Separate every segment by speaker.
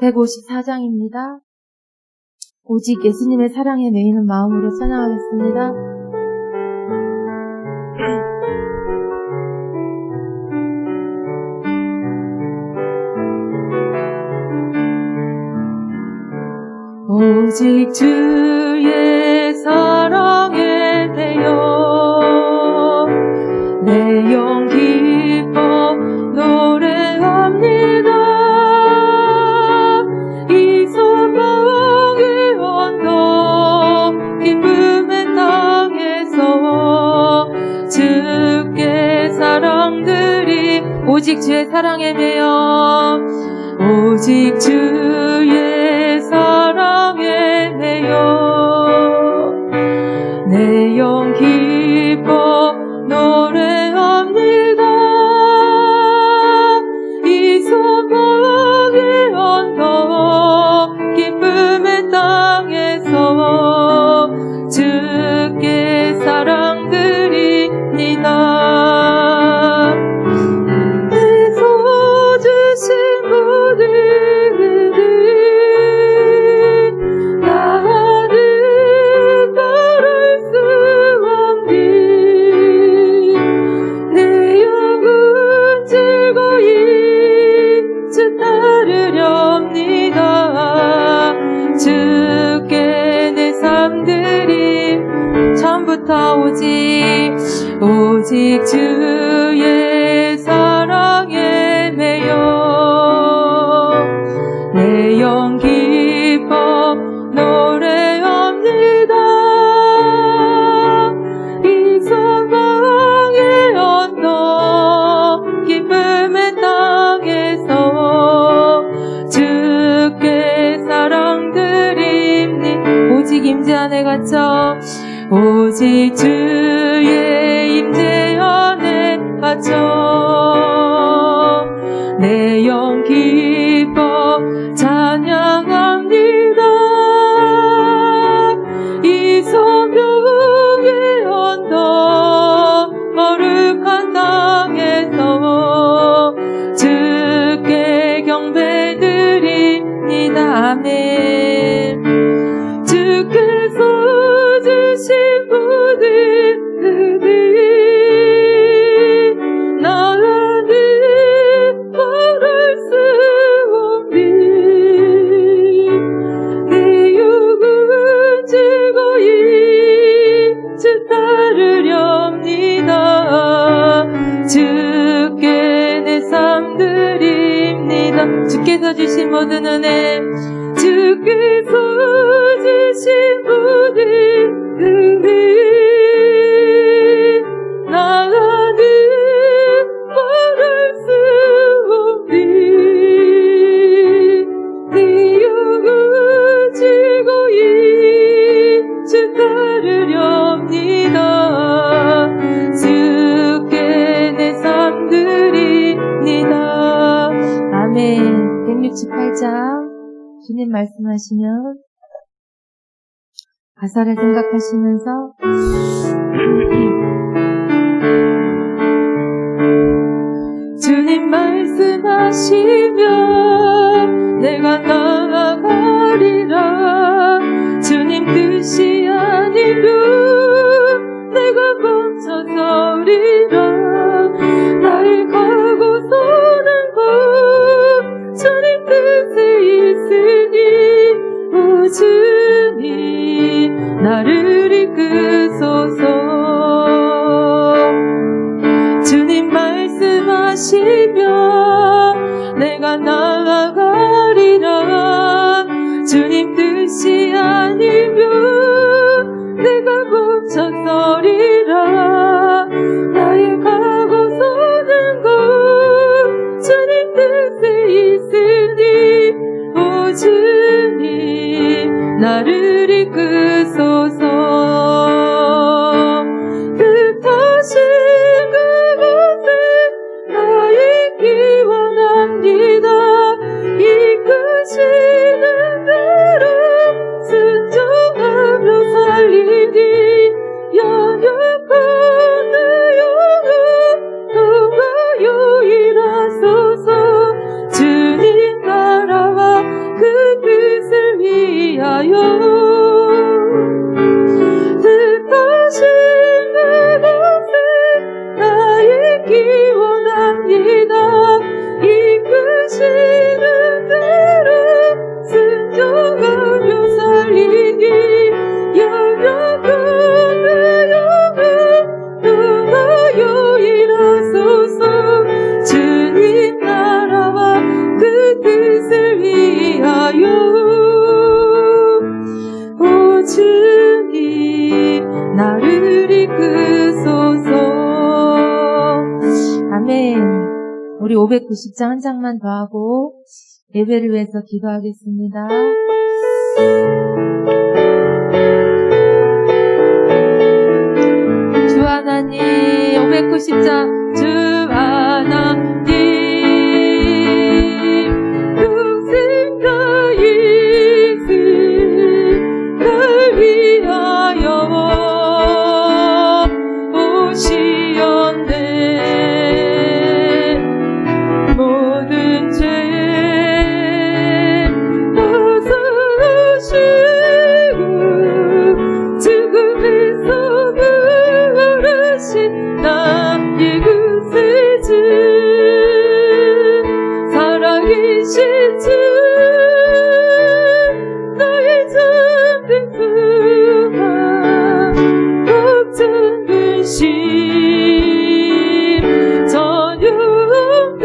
Speaker 1: 154장입니다. 오직 예수님의 사랑에 매이는 마음으로 찬양하겠습니다. 오직 주의 사랑에 대여 내 영 기뻐 노래합니다. 이 소망의 언덕 기쁨의 땅에서 주께 사랑들이 오직 주의 사랑에 대여 오직 주의 사랑에 대여 내 영 기뻐 노래합니다. 이 소망의 언덕 기쁨의 땅에서 주께 사랑드립니다. 애써 주신 모든 나는 바랄 수 없니. 내 영혼 즐거이 주 따르렵니다. 주께 내 삶들이 처음부터 오직 주의 사랑에 매여 내 영 기뻐 노래합니다. 이 소망의 언덕 기쁨의 땅에서 주께 사랑드립니다. 오직 임재 안에 갇혀 오직 주의 임재 안에 갇혀 내 영 기뻐 찬양합니다. 이 소명의 언덕 거룩한 땅에서 주께 경배드립니다. 아멘. 주께서 주신 모든 나는 바랄 수 없니. 내 영혼 즐거이 주 따르렵니다. 주께 내 삶드립니다. 주께서 주신 모든 은혜 주께서 주신 모든 나는 바랄 수 없니. 내 영혼 즐거이 주 따르렵니다. 주께 내 삶드립니다. 아멘. 168장 주님 말씀하시면 가사를 생각하시면서 주님 말씀하시면 내가 나아가리라. 주님 뜻이 아니면 내가 멈춰서리라. 나의 가고 서는 것 주님 뜻에 있으니 오 주님 나를 이끄소서. 주님 말씀하시면 내가 나아가리라. 주님 뜻이 아니면 내가 멈춰서리라. 나의 가고 서는 것 주님 뜻에 있으니 오 주님 나를 이끄소서. 뜻하신 그곳에 나 있기 원합니다. 이끄시는 대로 순종하며 살리니 연약한 내 영혼 통하여 일하소서. 주님 따라와 뜻을 위하여 오 주님 나를 이끄소서. 아멘. 우리 590장 한 장만 더 하고 예배를 위해서 기도하겠습니다. 주 하나님 590장 주 하나님 평생가 있음 날 위하여 오시었네. 모든 죄 벗어오시고 죽음에서 부활하신 나의 구세주 살아계신 주 나의 잠든 소망 걱정 근심 전혀 없는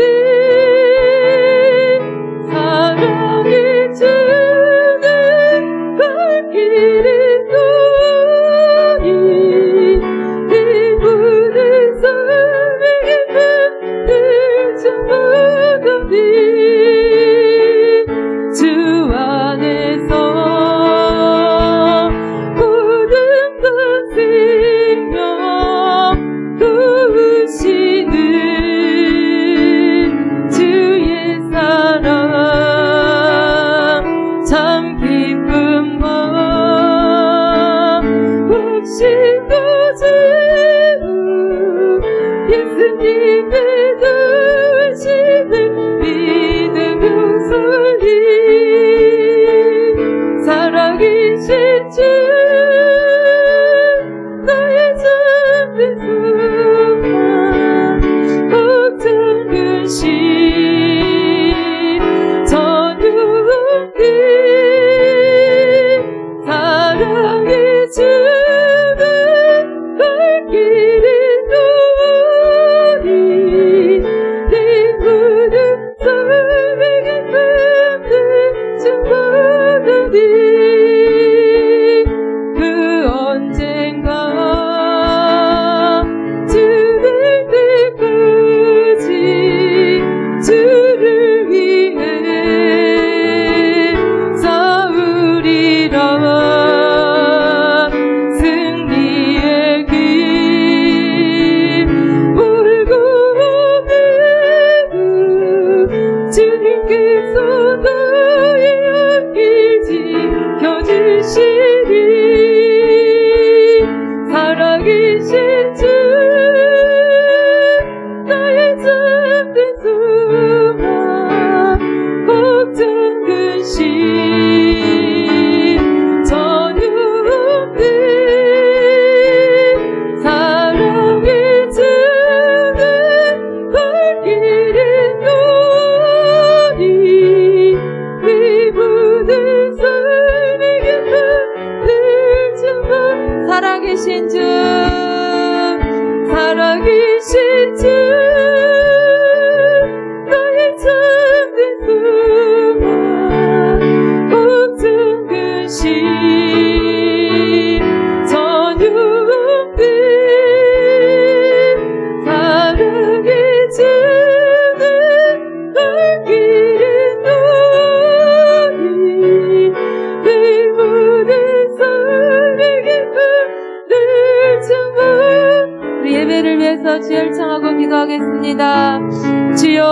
Speaker 1: 사랑의 주는 발길을 너희 네 모든 삶의 힘을 충만하니 주 안에서 모든 것 생명 도우시는 주의 사랑 참 기쁨과 확신도 주고 예수님의 도우심을 믿으며 살리 살아계신 주 나의 잠든 소망 걱정 근심 전혀 없는 사랑의 주는 발길을 너희 내 모든 삶의 기쁨을 충만하니 그 언젠가 주될 때까지 주를 위해 싸우리라. 승리의 길 몰고 오는 주님께서 나의 앞길 지켜주시리 살아계신 주 나의 잠든 소망 걱정 근심 전혀 없는 사랑의 주는 발길을 너희 내 모든 삶의 기쁨을 충만 살아계신 주 살아계신 주 나의 잠든 소망 걱정 근심 전혀 없는 사랑의 주는 발길을 너희 내 모든 삶의 기쁨을 충만. 우리 예배를 위해서 주여 청하고 기도하겠습니다. 주여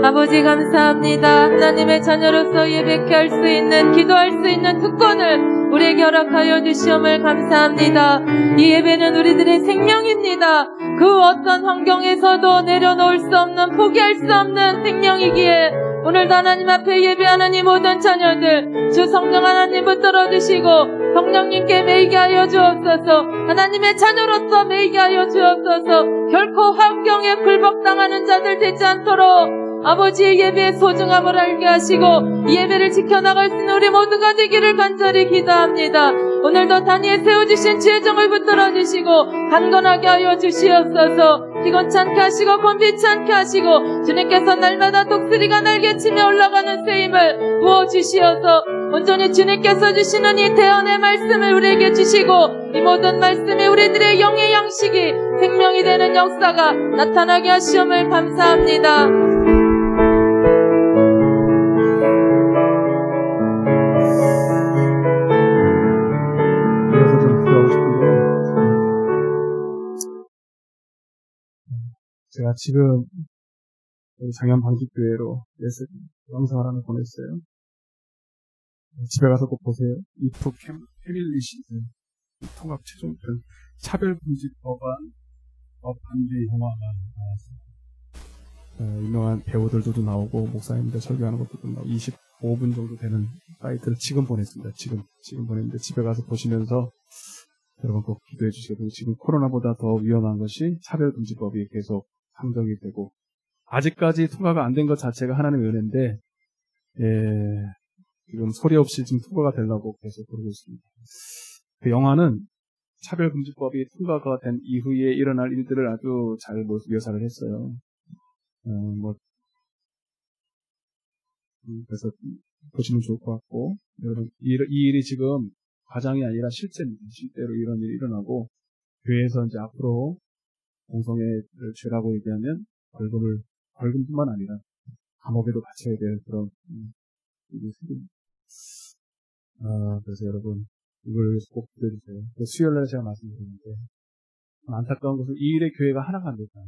Speaker 1: 아버지 감사합니다. 하나님의 자녀로서 예배케 할 수 있는 기도할 수 있는 특권을 우리에게 허락하여 주시옵을 감사합니다. 이 예배는 우리들의 생명입니다. 그 어떤 환경에서도 내려놓을 수 없는 포기할 수 없는 생명이기에 오늘도 하나님 앞에 예배하는 이 모든 자녀들 주 성령 하나님 붙들어 주시고 성령님께 매이게 하여 주옵소서. 하나님의 자녀로서 매이게 하여 주옵소서. 결코 환경에 굴복당하는 자들 되지 않도록 아버지의 예배의 소중함을 알게 하시고 이 예배를 지켜나갈 수 있는 우리 모두가 되기를 간절히 기도합니다. 오늘도 단위에 세워주신 지혜정을 붙들어 주시고 강건하게 하여 주시옵소서. 피곤치 않게 하시고 곤비치 않게 하시고 주님께서 날마다 독수리가 날개치며 올라가는 셈을 부어주시어서 온전히 주님께서 주시는 이 대언의 말씀을 우리에게 주시고 이 모든 말씀이 우리들의 영의 양식이 생명이 되는 역사가 나타나게 하시옵을 감사합니다.
Speaker 2: 그래서 좀 기도하고 싶은데 제가 지금 장현 방직교회로 영상을 하나 보냈어요. 집에 가서 꼭 보세요. 이프 패밀리 시즌 통합 최종편 차별금지법안 반대 영화가 나왔어요. 유명한 배우들도 나오고 목사님들 설교하는 것도 나오고 25분 정도 되는 사이트를 지금 보냈습니다. 지금 보냈는데 집에 가서 보시면서 여러분 꼭 기도해 주시기 바랍니다. 지금 코로나보다 더 위험한 것이 차별금지법이 계속 상정이 되고 아직까지 통과가 안 된 것 자체가 하나님의 은혜인데 지금 소리 없이 지금 통과가 되려고 계속 그러고 있습니다. 그 영화는 차별금지법이 통과가 된 이후에 일어날 일들을 아주 잘 묘사를 했어요. 그래서 보시면 좋을 것 같고, 여러분, 이 일이 지금 과장이 아니라 실제입니다. 실제로 이런 일이 일어나고, 교회에서 이제 앞으로 공성애를 죄라고 얘기하면 벌금뿐만 아니라 감옥에도 갇혀야 될 그런 일이 생깁니다. 그래서 여러분, 이걸 위해서 꼭 기도해주세요. 수요일날 제가 말씀드렸는데, 안타까운 것은 이 일의 교회가 하나가 안 됐다.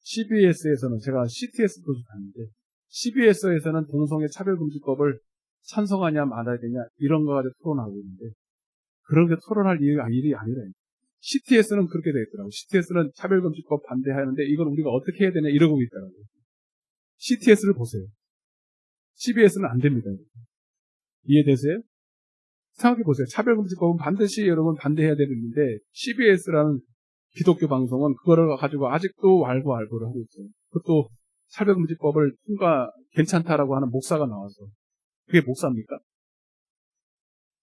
Speaker 2: CBS에서는, 제가 CTS 프로젝트 하는데, CBS에서는 동성애 차별금지법을 찬성하냐 말아야 되냐 이런 거 가지고 토론하고 있는데 그런 게 토론할 일이 아니라 CTS는 그렇게 되어 있더라고요. CTS는 차별금지법 반대하는데 이걸 우리가 어떻게 해야 되냐 이러고 있더라고요. CTS를 보세요. CBS는 안 됩니다. 이해되세요? 생각해 보세요. 차별금지법은 반드시 여러분 반대해야 되는데 CBS라는 기독교 방송은 그거를 가지고 아직도 왈가왈부를 하고 있어요. 그것도 차별금지법을 괜찮다라고 하는 목사가 나와서 그게 목사입니까?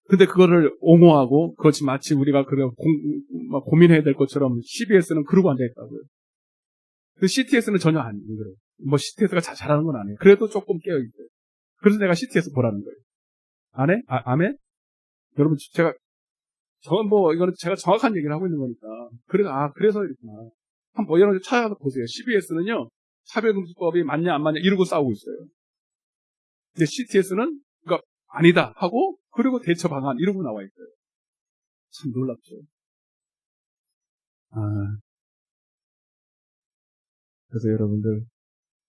Speaker 2: 근데 그거를 옹호하고 그것이 마치 우리가 고민해야 될 것처럼 CBS는 그러고 앉아있다고요. 그 CTS는 전혀 아니에요. 뭐 CTS가 잘하는 건 아니에요. 그래도 조금 깨어있어요. 그래서 내가 CTS 보라는 거예요. 안 해? 아멘? 여러분 이거는 제가 정확한 얘기를 하고 있는 거니까. 그래서 이렇구나. 한번 여러분 찾아서 보세요. CBS는요. 차별금지법이 맞냐 안 맞냐 이러고 싸우고 있어요. 근데 CTS는 아니다 하고 그리고 대처 방안 이러고 나와 있어요. 참 놀랍죠. 그래서 여러분들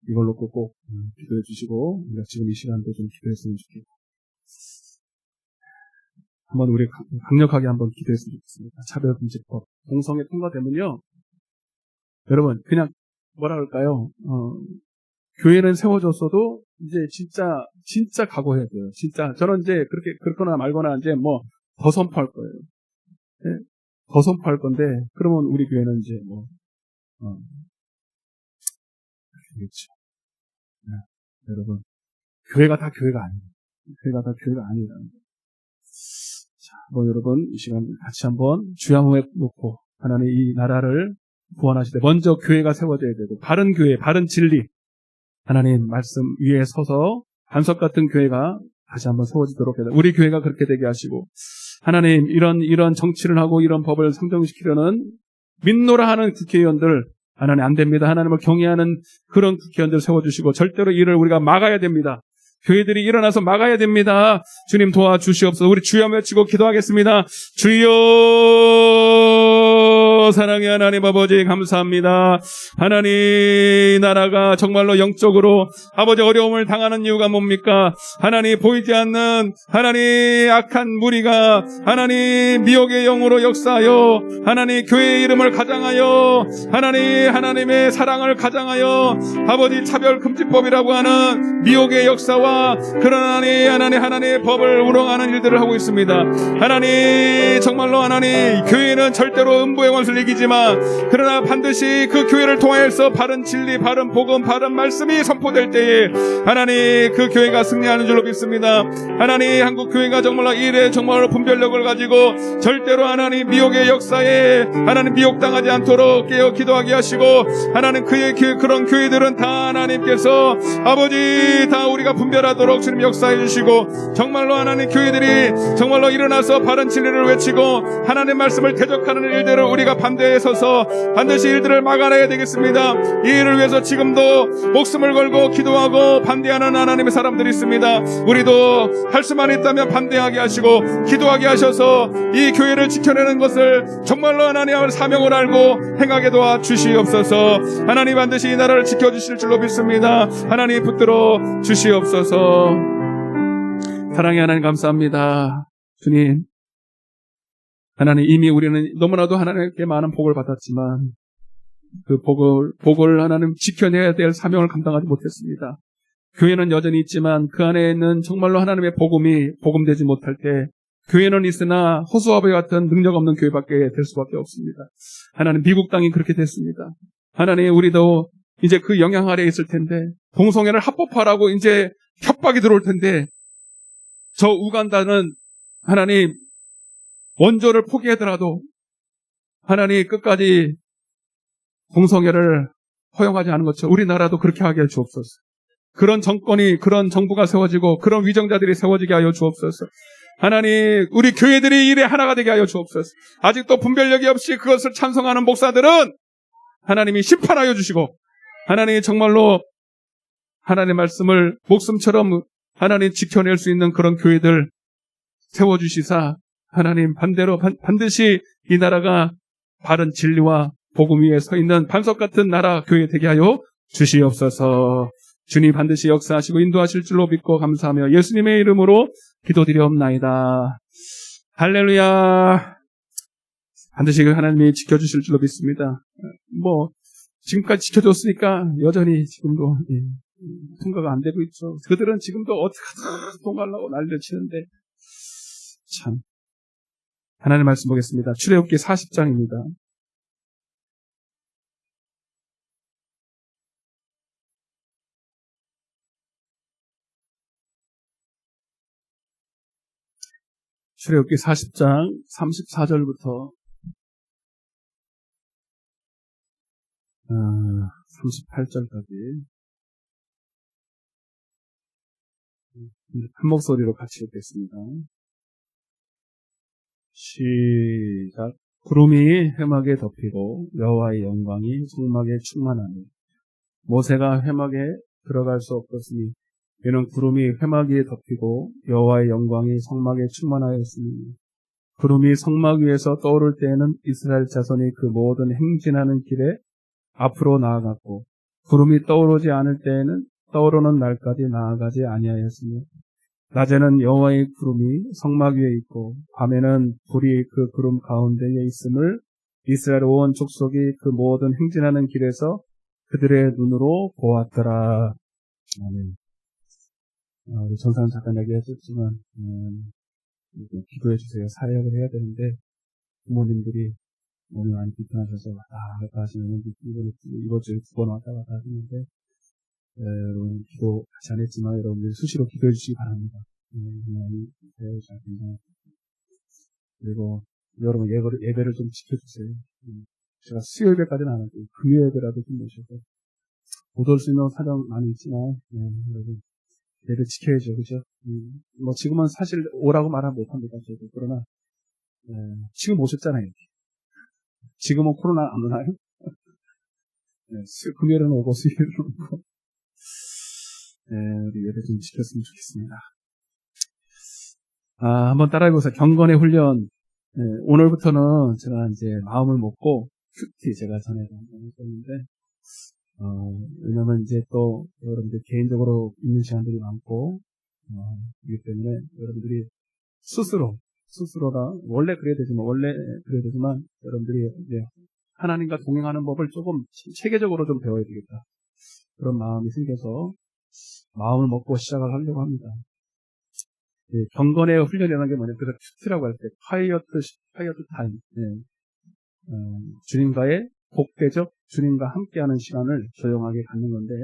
Speaker 2: 이걸로 꼭 기도해 주시고 우리가 지금 이 시간도 좀 기도했으면 좋겠고 한번 우리 강력하게 한번 기도했으면 좋겠습니다. 차별금지법 공성에 통과되면요. 여러분 그냥 뭐라 그럴까요? 교회는 세워졌어도 이제 진짜 각오해야 돼요. 진짜 저는 이제 그렇거나 말거나 이제 더 선포할 거예요. 네? 더 선포할 건데 그러면 우리 교회는 이제 그렇죠. 네. 여러분 교회가 다 교회가 아니에요. 교회가 다 교회가 아니라는 거예요. 자, 여러분 이 시간 같이 한번 주의 한번 놓고 하나님 이 나라를 구원하시되 먼저 교회가 세워져야 되고 바른 교회, 바른 진리 하나님 말씀 위에 서서 반석 같은 교회가 다시 한번 세워지도록 해야 우리 교회가 그렇게 되게 하시고 하나님 이런 정치를 하고 이런 법을 상정시키려는 민노라 하는 국회의원들 하나님 안 됩니다. 하나님을 경외하는 그런 국회의원들 세워주시고 절대로 이를 우리가 막아야 됩니다. 교회들이 일어나서 막아야 됩니다. 주님 도와주시옵소서. 우리 주여 외치고 기도하겠습니다. 주여 사랑의 하나님 아버지 감사합니다. 하나님 이 나라가 정말로 영적으로 아버지 어려움을 당하는 이유가 뭡니까? 하나님 보이지 않는 하나님 악한 무리가 하나님 미혹의 영으로 역사하여 하나님 교회의 이름을 가장하여 하나님의 사랑을 가장하여 아버지 차별금지법이라고 하는 미혹의 역사와 그런 하나님의 법을 우롱하는 일들을 하고 있습니다. 하나님 정말로 하나님 교회는 절대로 음부의 원수를
Speaker 3: 세상을 이기지만 그러나 반드시 그 교회를 통하여서 바른 진리, 바른 복음, 바른 말씀이 선포될 때에 하나님 그 교회가 승리하는 줄로 믿습니다. 하나님 한국 교회가 정말로 이 일에 정말로 분별력을 가지고 절대로 하나님 미혹의 역사에 하나님 미혹당하지 않도록 깨어 기도하게 하시고 하나님 그런 교회들은 다 하나님께서 아버지 다 우리가 분별하도록 주님 역사해 주시고 정말로 하나님 교회들이 정말로 일어나서 바른 진리를 외치고 하나님 말씀을 대적하는 일들을 우리가 반대에 서서 반드시 일들을 막아내야 되겠습니다. 이 일을 위해서 지금도 목숨을 걸고 기도하고 반대하는 하나님의 사람들이 있습니다. 우리도 할 수만 있다면 반대하게 하시고 기도하게 하셔서 이 교회를 지켜내는 것을 정말로 하나님의 사명을 알고 행하게 도와 주시옵소서. 하나님 반드시 이 나라를 지켜주실 줄로 믿습니다. 하나님 붙들어 주시옵소서. 사랑의 하나님 감사합니다. 주님 하나님 이미 우리는 너무나도 하나님께 많은 복을 받았지만 그 복을 하나님 지켜내야 될 사명을 감당하지 못했습니다. 교회는 여전히 있지만 그 안에 있는 정말로 하나님의 복음이 복음되지 못할 때 교회는 있으나 호수아비 같은 능력 없는 교회밖에 될 수밖에 없습니다. 하나님 미국 땅이 그렇게 됐습니다. 하나님 우리도 이제 그 영향 아래에 있을 텐데 동성애를 합법화라고 이제 협박이 들어올 텐데 저 우간다는 하나님 원조를 포기하더라도 하나님 끝까지 동성애를 허용하지 않은 것처럼 우리나라도 그렇게 하게 해 주옵소서. 그런 정권이 그런 정부가 세워지고 그런 위정자들이 세워지게 하여 주옵소서. 하나님 우리 교회들이 일에 하나가 되게 하여 주옵소서. 아직도 분별력이 없이 그것을 찬성하는 목사들은 하나님이 심판하여 주시고 하나님 정말로 하나님의 말씀을 목숨처럼 하나님 지켜낼 수 있는 그런 교회들 세워주시사 하나님 반대로 반드시 이 나라가 바른 진리와 복음 위에 서 있는 반석 같은 나라 교회 되게 하여 주시옵소서. 주님 반드시 역사하시고 인도하실 줄로 믿고 감사하며 예수님의 이름으로 기도드리옵나이다. 할렐루야. 반드시 하나님이 지켜주실 줄로 믿습니다. 지금까지 지켜줬으니까 여전히 지금도 통과가 안 되고 있죠. 그들은 지금도 어떻게 통과하려고 난리를 치는데 참. 하나님 말씀 보겠습니다. 출애굽기 40장입니다. 출애굽기 40장 34절부터 38절까지 한 목소리로 같이 읽겠습니다. 시작. 구름이 회막에 덮이고 여호와의 영광이 성막에 충만하니 모세가 회막에 들어갈 수 없었으니 이는 구름이 회막 위에 덮이고 여호와의 영광이 성막에 충만하였으니 구름이 성막 위에서 떠오를 때에는 이스라엘 자손이 그 모든 행진하는 길에 앞으로 나아갔고 구름이 떠오르지 않을 때에는 떠오르는 날까지 나아가지 아니하였으며 낮에는 여호와의 구름이 성막 위에 있고 밤에는 불이 그 구름 가운데에 있음을 이스라엘 온 족속이 그 모든 행진하는 길에서 그들의 눈으로 보았더라. 아멘. 우리 전사는 잠깐 얘기하셨지만 기도해 주세요. 사역을 해야 되는데 부모님들이 몸이 많이 불편하셔서 왔다 갔다 하시면 이번 주에 2번 왔다 갔다 하시는데 여러분 기도 같이 안 했지만 여러분들 수시로 기도해 주시기 바랍니다. 잘 된다. 그리고 여러분 예배를 좀 지켜주세요. 제가 수요 예배까지는 안 하고 금요 예배라도 좀 모셔서 못 올 수 있는 사정 많이 있지만 여러분 예배 지켜야죠, 그죠? 지금은 사실 오라고 말은 못합니다, 저도. 그러나 지금 오셨잖아요. 지금은 코로나 안 오나요? 금요일은 오고 수요일은 오고 우리 예배 좀 지켰으면 좋겠습니다. 한번 따라해보세요. 경건의 훈련. 오늘부터는 제가 이제 마음을 먹고 큐티 제가 전에 한번 했었는데 왜냐면 이제 또 여러분들 개인적으로 있는 시간들이 많고 그렇기 때문에 여러분들이 스스로가 원래 그래야 되지만 여러분들이 이제 하나님과 동행하는 법을 조금 체계적으로 좀 배워야 되겠다. 그런 마음이 생겨서 마음을 먹고 시작을 하려고 합니다. 경건의 훈련이라는 게 뭐냐면 그래서 큐티라고 할 때 파이어트 타임.
Speaker 2: 주님과의 복되적 주님과 함께하는 시간을 조용하게 갖는 건데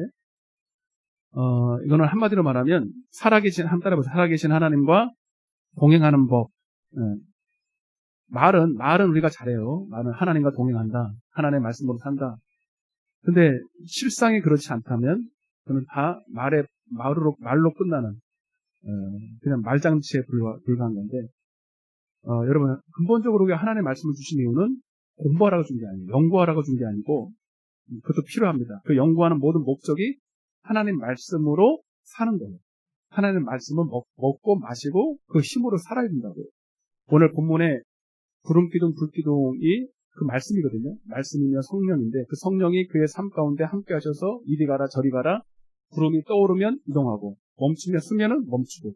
Speaker 2: 이거는 한마디로 말하면 살아계신 하나님과 동행하는 법. 말은 우리가 잘해요. 말은 하나님과 동행한다. 하나님의 말씀으로 산다. 근데 실상이 그렇지 않다면 그는 다 말로 끝나는 그냥 말장치에 불과한 건데 여러분 근본적으로 우리가 하나님의 말씀을 주신 이유는 공부하라고 준 게 아니에요. 연구하라고 준 게 아니고 그것도 필요합니다. 그 연구하는 모든 목적이 하나님 말씀으로 사는 거예요. 하나님 말씀을 먹고 마시고 그 힘으로 살아야 된다고요. 오늘 본문에 구름기둥 불기둥이 그 말씀이거든요. 말씀이며 성령인데 그 성령이 그의 삶 가운데 함께 하셔서 이리 가라 저리 가라. 구름이 떠오르면 이동하고 멈추면 쓰면은 멈추고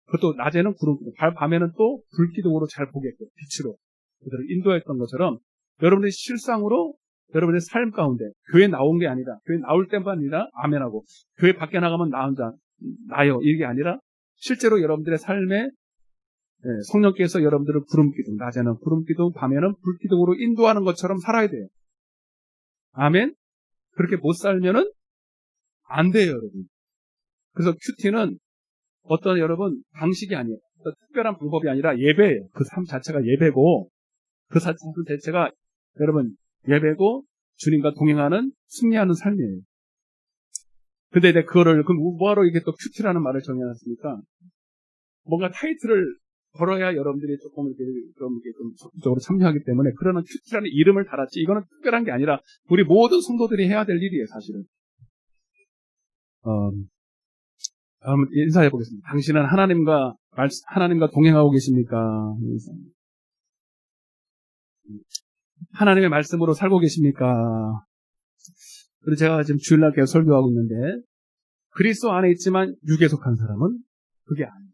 Speaker 2: 그것도 낮에는 구름기둥 밤에는 또 불기둥으로 잘 보게끔 빛으로 그들을 인도했던 것처럼 여러분들이 실상으로 여러분의 삶 가운데 교회 나온 게 아니라 교회 나올 때만 아니라 아멘하고 교회 밖에 나가면 나 혼자 나요 이게 아니라 실제로 여러분들의 삶에 성령께서 여러분들을 구름기둥 낮에는 구름기둥 밤에는 불기둥으로 인도하는 것처럼 살아야 돼요. 아멘. 그렇게 못 살면은 안 돼요 여러분. 그래서 큐티는 어떤 여러분 방식이 아니에요. 어떤 특별한 방법이 아니라 예배예요. 그 삶 자체가 예배고 그 삶 자체가 여러분 예배고 주님과 동행하는 승리하는 삶이에요. 근데 이제 그거를 뭐하러 이게 또 큐티라는 말을 정해놨습니까? 뭔가 타이틀을 걸어야 여러분들이 조금 이렇게 좀 적극적으로 참여하기 때문에 그러는 큐티라는 이름을 달았지 이거는 특별한 게 아니라 우리 모든 성도들이 해야 될 일이에요 사실은. 한번 인사해 보겠습니다. 당신은 하나님과 동행하고 계십니까? 하나님의 말씀으로 살고 계십니까? 그리고 제가 지금 주일날 계속 설교하고 있는데 그리스도 안에 있지만 육에 속한 사람은 그게 아니에요.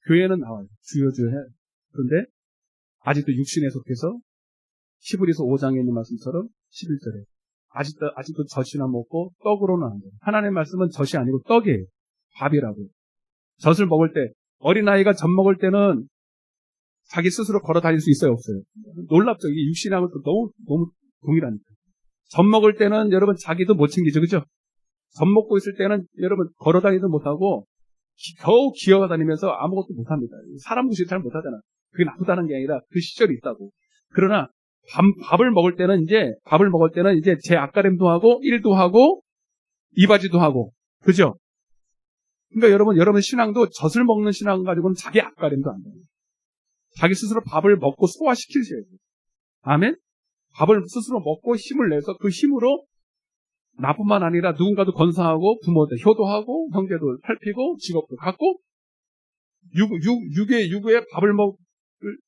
Speaker 2: 교회는 나와요. 주여 해. 그런데 아직도 육신에 속해서 히브리서 5장에 있는 말씀처럼 11절에 아직도 젖이나 먹고 떡으로는 안 돼요. 하나님의 말씀은 젖이 아니고 떡이에요. 밥이라고. 젖을 먹을 때 어린아이가 젖 먹을 때는 자기 스스로 걸어 다닐 수 있어요 없어요? 놀랍죠. 이게 육신하고 너무 동일하니까. 젖 먹을 때는 여러분 자기도 못 챙기죠. 그죠? 젖 먹고 있을 때는 여러분 걸어 다니도 못하고 겨우 기어가 다니면서 아무것도 못합니다. 사람 무시 잘 못하잖아. 그게 나쁘다는 게 아니라 그 시절이 있다고. 그러나 밥을 먹을 때는 이제 제 앞가림도 하고 일도 하고 이바지도 하고 그죠? 그러니까 여러분 신앙도 젖을 먹는 신앙 가지고는 자기 앞가림도 안 돼요. 자기 스스로 밥을 먹고 소화시키셔야 돼요. 아멘? 밥을 스스로 먹고 힘을 내서 그 힘으로 나뿐만 아니라 누군가도 건사하고 부모도 효도하고 형제도 살피고 직업도 갖고 육에 밥을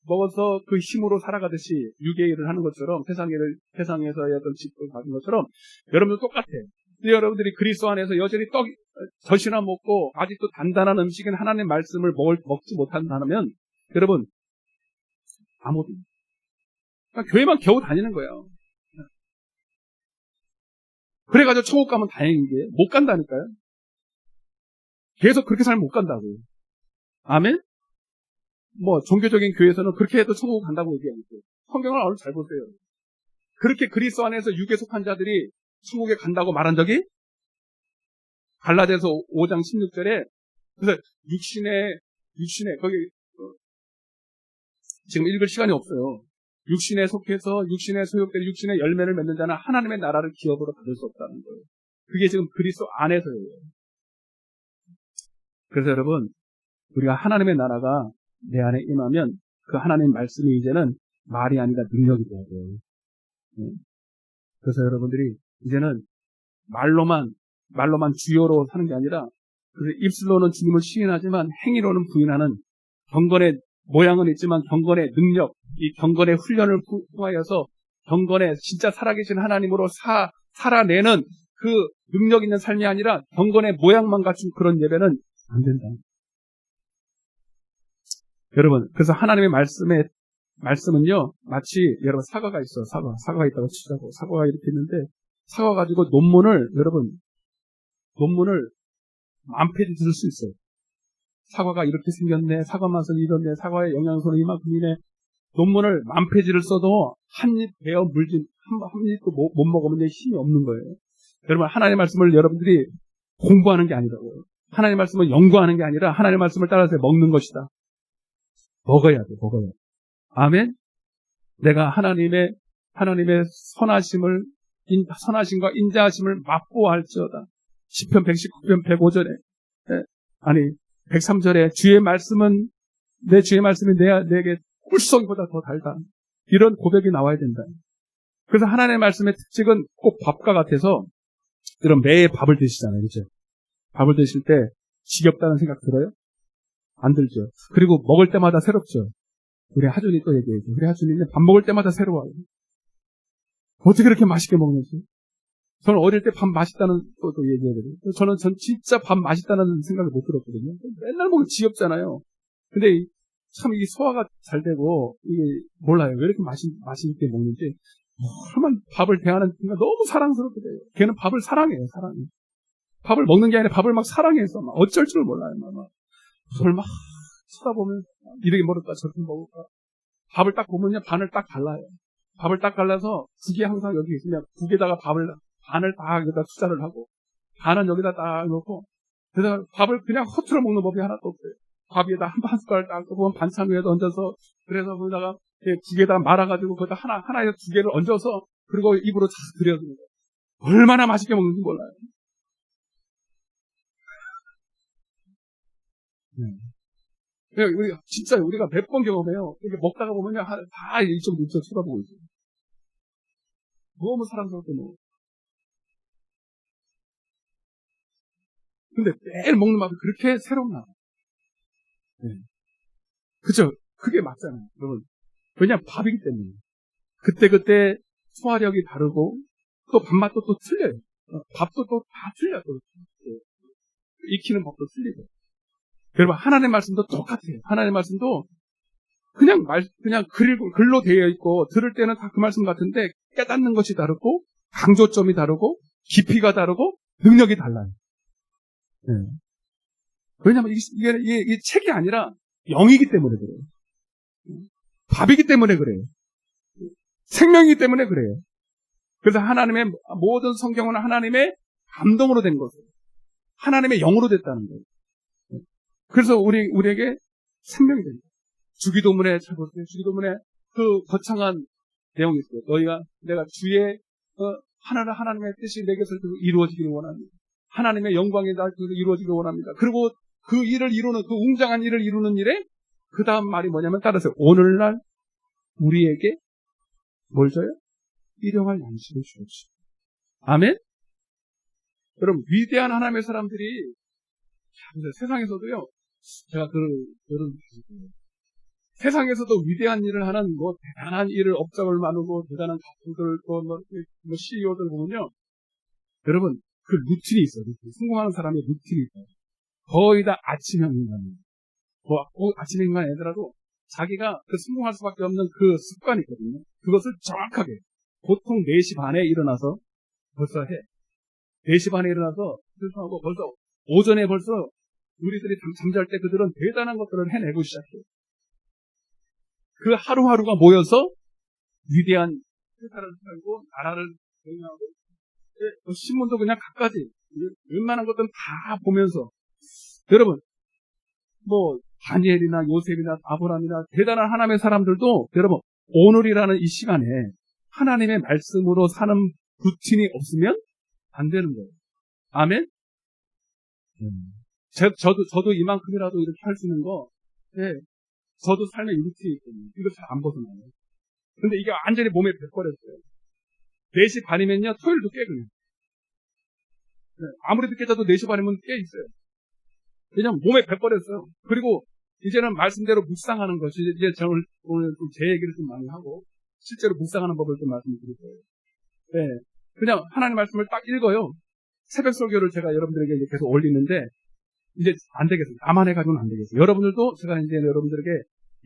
Speaker 2: 먹어서 그 힘으로 살아가듯이 육의 일을 하는 것처럼 세상에서의 어떤 직분을 받은 것처럼 여러분도 똑같아요. 근데 여러분들이 그리스도 안에서 여전히 젖이나 먹고 아직도 단단한 음식인 하나님의 말씀을 먹지 못한다면 여러분 아무도 그러니까 교회만 겨우 다니는 거예요. 그래가지고 천국 가면 다행인 게 못 간다니까요. 계속 그렇게 살면 못 간다고요. 아멘? 종교적인 교회에서는 그렇게 해도 천국 간다고 얘기하는데 성경을 오늘 잘 보세요. 그렇게 그리스도 안에서 육에 속한 자들이 천국에 간다고 말한 적이 갈라디아서 5장 16절에 그래서 육신에 거기 지금 읽을 시간이 없어요. 육신에 속해서 육신에 소욕되는 육신의 열매를 맺는 자는 하나님의 나라를 기업으로 받을 수 없다는 거예요. 그게 지금 그리스도 안에서예요. 그래서 여러분 우리가 하나님의 나라가 내 안에 임하면 그 하나님의 말씀이 이제는 말이 아니라 능력이 돼야 돼요. 그래서 여러분들이 이제는 말로만 주여로 사는 게 아니라 입술로는 주님을 시인하지만 행위로는 부인하는 경건의 모양은 있지만 경건의 능력, 이 경건의 훈련을 통하여서 경건의 진짜 살아계신 하나님으로 살아내는 그 능력 있는 삶이 아니라 경건의 모양만 갖춘 그런 예배는 안 된다. 여러분, 그래서 하나님의 말씀은요, 마치 여러분 사과가 있어. 사과가 있다고 치자고. 사과가 이렇게 있는데 사과 가지고 논문을 만 페이지 들을 수 있어요. 사과가 이렇게 생겼네, 사과 맛은 이렇네, 사과의 영양소는 이만큼이네. 논문을 만 페이지를 써도 한 입 베어 물진, 한 입도 못 먹으면 이제 힘이 없는 거예요. 여러분, 하나님의 말씀을 여러분들이 공부하는 게 아니라고요. 하나님의 말씀을 연구하는 게 아니라 하나님의 말씀을 따라서 먹는 것이다. 먹어야 돼, 먹어야 돼. 아멘? 내가 하나님의 선하심과 인자하심을 맛보할지어다. 시편 119편 105절에, 아니, 103절에 주의 말씀은, 내 주의 말씀이 내게 꿀송이보다 더 달다. 이런 고백이 나와야 된다. 그래서 하나님의 말씀의 특징은 꼭 밥과 같아서, 이런 매일 밥을 드시잖아요, 그죠? 밥을 드실 때 지겹다는 생각 들어요? 안 들죠? 그리고 먹을 때마다 새롭죠? 우리 하준이 또 얘기해줘. 우리 하준이는 밥 먹을 때마다 새로워요. 어떻게 그렇게 맛있게 먹는지. 저는 어릴 때 밥 맛있다는 또 얘기해야 돼요. 저는 진짜 밥 맛있다는 생각을 못 들었거든요. 맨날 먹으면 지겹잖아요. 근데 참 이게 소화가 잘 되고, 이게 몰라요. 왜 이렇게 맛있게 먹는지. 정말 밥을 대하는 순간 너무 사랑스럽게 돼요. 걔는 밥을 사랑해요, 사랑해. 밥을 먹는 게 아니라 밥을 막 사랑해서 막 어쩔 줄 몰라요. 막 밥을 막 쳐다보면 이렇게 먹을까 저렇게 먹을까. 밥을 딱 보면요, 반을 딱 갈라요. 밥을 딱 갈라서 국이 항상 여기 있으면 국에다가 반을 딱 여기다 투자를 하고, 반은 여기다 딱 넣고, 그래서 밥을 그냥 허투루 먹는 법이 하나도 없어요. 밥 위에다 한 숟가락 딱 보면 반찬 위에 얹어서, 그래서 거기다가 국에다 말아가지고 거기다 하나에 두 개를 얹어서, 그리고 입으로 쫙 들여줍니다. 얼마나 맛있게 먹는지 몰라요. 네. 진짜 우리가 몇 번 경험해요. 이렇게 먹다가 보면요, 다 이쪽 쳐다보고 있어요. 너무 사랑스럽게 먹어요. 근데 매일 먹는 맛이 그렇게 새롭나? 네. 그죠? 그게 맞잖아요, 여러분. 왜냐면 밥이기 때문에. 그때 소화력이 다르고, 또 밥맛도 또 틀려요. 밥도 또 다 틀려요. 익히는 법도 틀리고. 여러분, 하나님의 말씀도 똑같아요. 하나님의 말씀도 그냥 글로 되어 있고, 들을 때는 다 그 말씀 같은데, 깨닫는 것이 다르고, 강조점이 다르고, 깊이가 다르고, 능력이 달라요. 네. 왜냐면 이게 책이 아니라 영이기 때문에 그래요. 밥이기 때문에 그래요. 생명이기 때문에 그래요. 그래서 하나님의 모든 성경은 하나님의 감동으로 된 것이에요. 하나님의 영으로 됐다는 거예요. 그래서 우리에게 생명이 됩니다. 주기도문에 찾아보세요. 주기도문에 그 거창한 내용이 있어요. 내가 주의 하나님의 뜻이 내게서 이루어지기를 원합니다. 하나님의 영광이 날 이루어지기를 원합니다. 그리고 그 일을 이루는, 그 웅장한 일을 이루는 일에 그 다음 말이 뭐냐면 따라서 오늘날 우리에게 뭘 줘요? 일용할 양식을 주옵시고. 아멘? 여러분, 위대한 하나님의 사람들이 세상에서도요, 제가 세상에서도 위대한 일을 하는 대단한 일을 업적을 나누고 대단한 가수들 또 CEO들 보면요, 여러분 그 루틴이 있어요. 성공하는 사람의 루틴이 있어요. 거의 다 아침형 인간이에요. 아침 인간 애들아도 자기가 성공할 수밖에 없는 그 습관이 있거든요. 그것을 정확하게 보통 4시 반에 일어나서 벌써 해. 4시 반에 일어나서 하고 벌써 오전에 벌써 우리들이 잠잘 때 그들은 대단한 것들을 해내고 시작해요. 그 하루하루가 모여서 위대한 회사를 살고 나라를 경영하고, 신문도 그냥 갖가지 웬만한 것들은 다 보면서, 여러분 다니엘이나 요셉이나 아브라함이나 대단한 하나님의 사람들도 여러분 오늘이라는 이 시간에 하나님의 말씀으로 사는 루틴이 없으면 안 되는 거예요. 아멘? 저도 이만큼이라도 이렇게 할 수 있는 거, 저도 삶의 루틴이 있거든요. 이거 잘 안 벗어나요. 근데 이게 완전히 몸에 배버렸어요. 4시 반이면요, 토요일도 깨, 그냥. 아무리 늦게 자도 4시 반이면 깨 있어요. 왜냐면 몸에 배버렸어요. 그리고 이제는 말씀대로 묵상하는 것이, 이제 저는 오늘 좀 제 얘기를 좀 많이 하고, 실제로 묵상하는 법을 좀 말씀드릴 거예요. 그냥 하나님 말씀을 딱 읽어요. 새벽 설교를 제가 여러분들에게 이제 계속 올리는데, 이제 안 되겠어요. 나만 해가지고는 안 되겠어요. 여러분들도 제가 이제 여러분들에게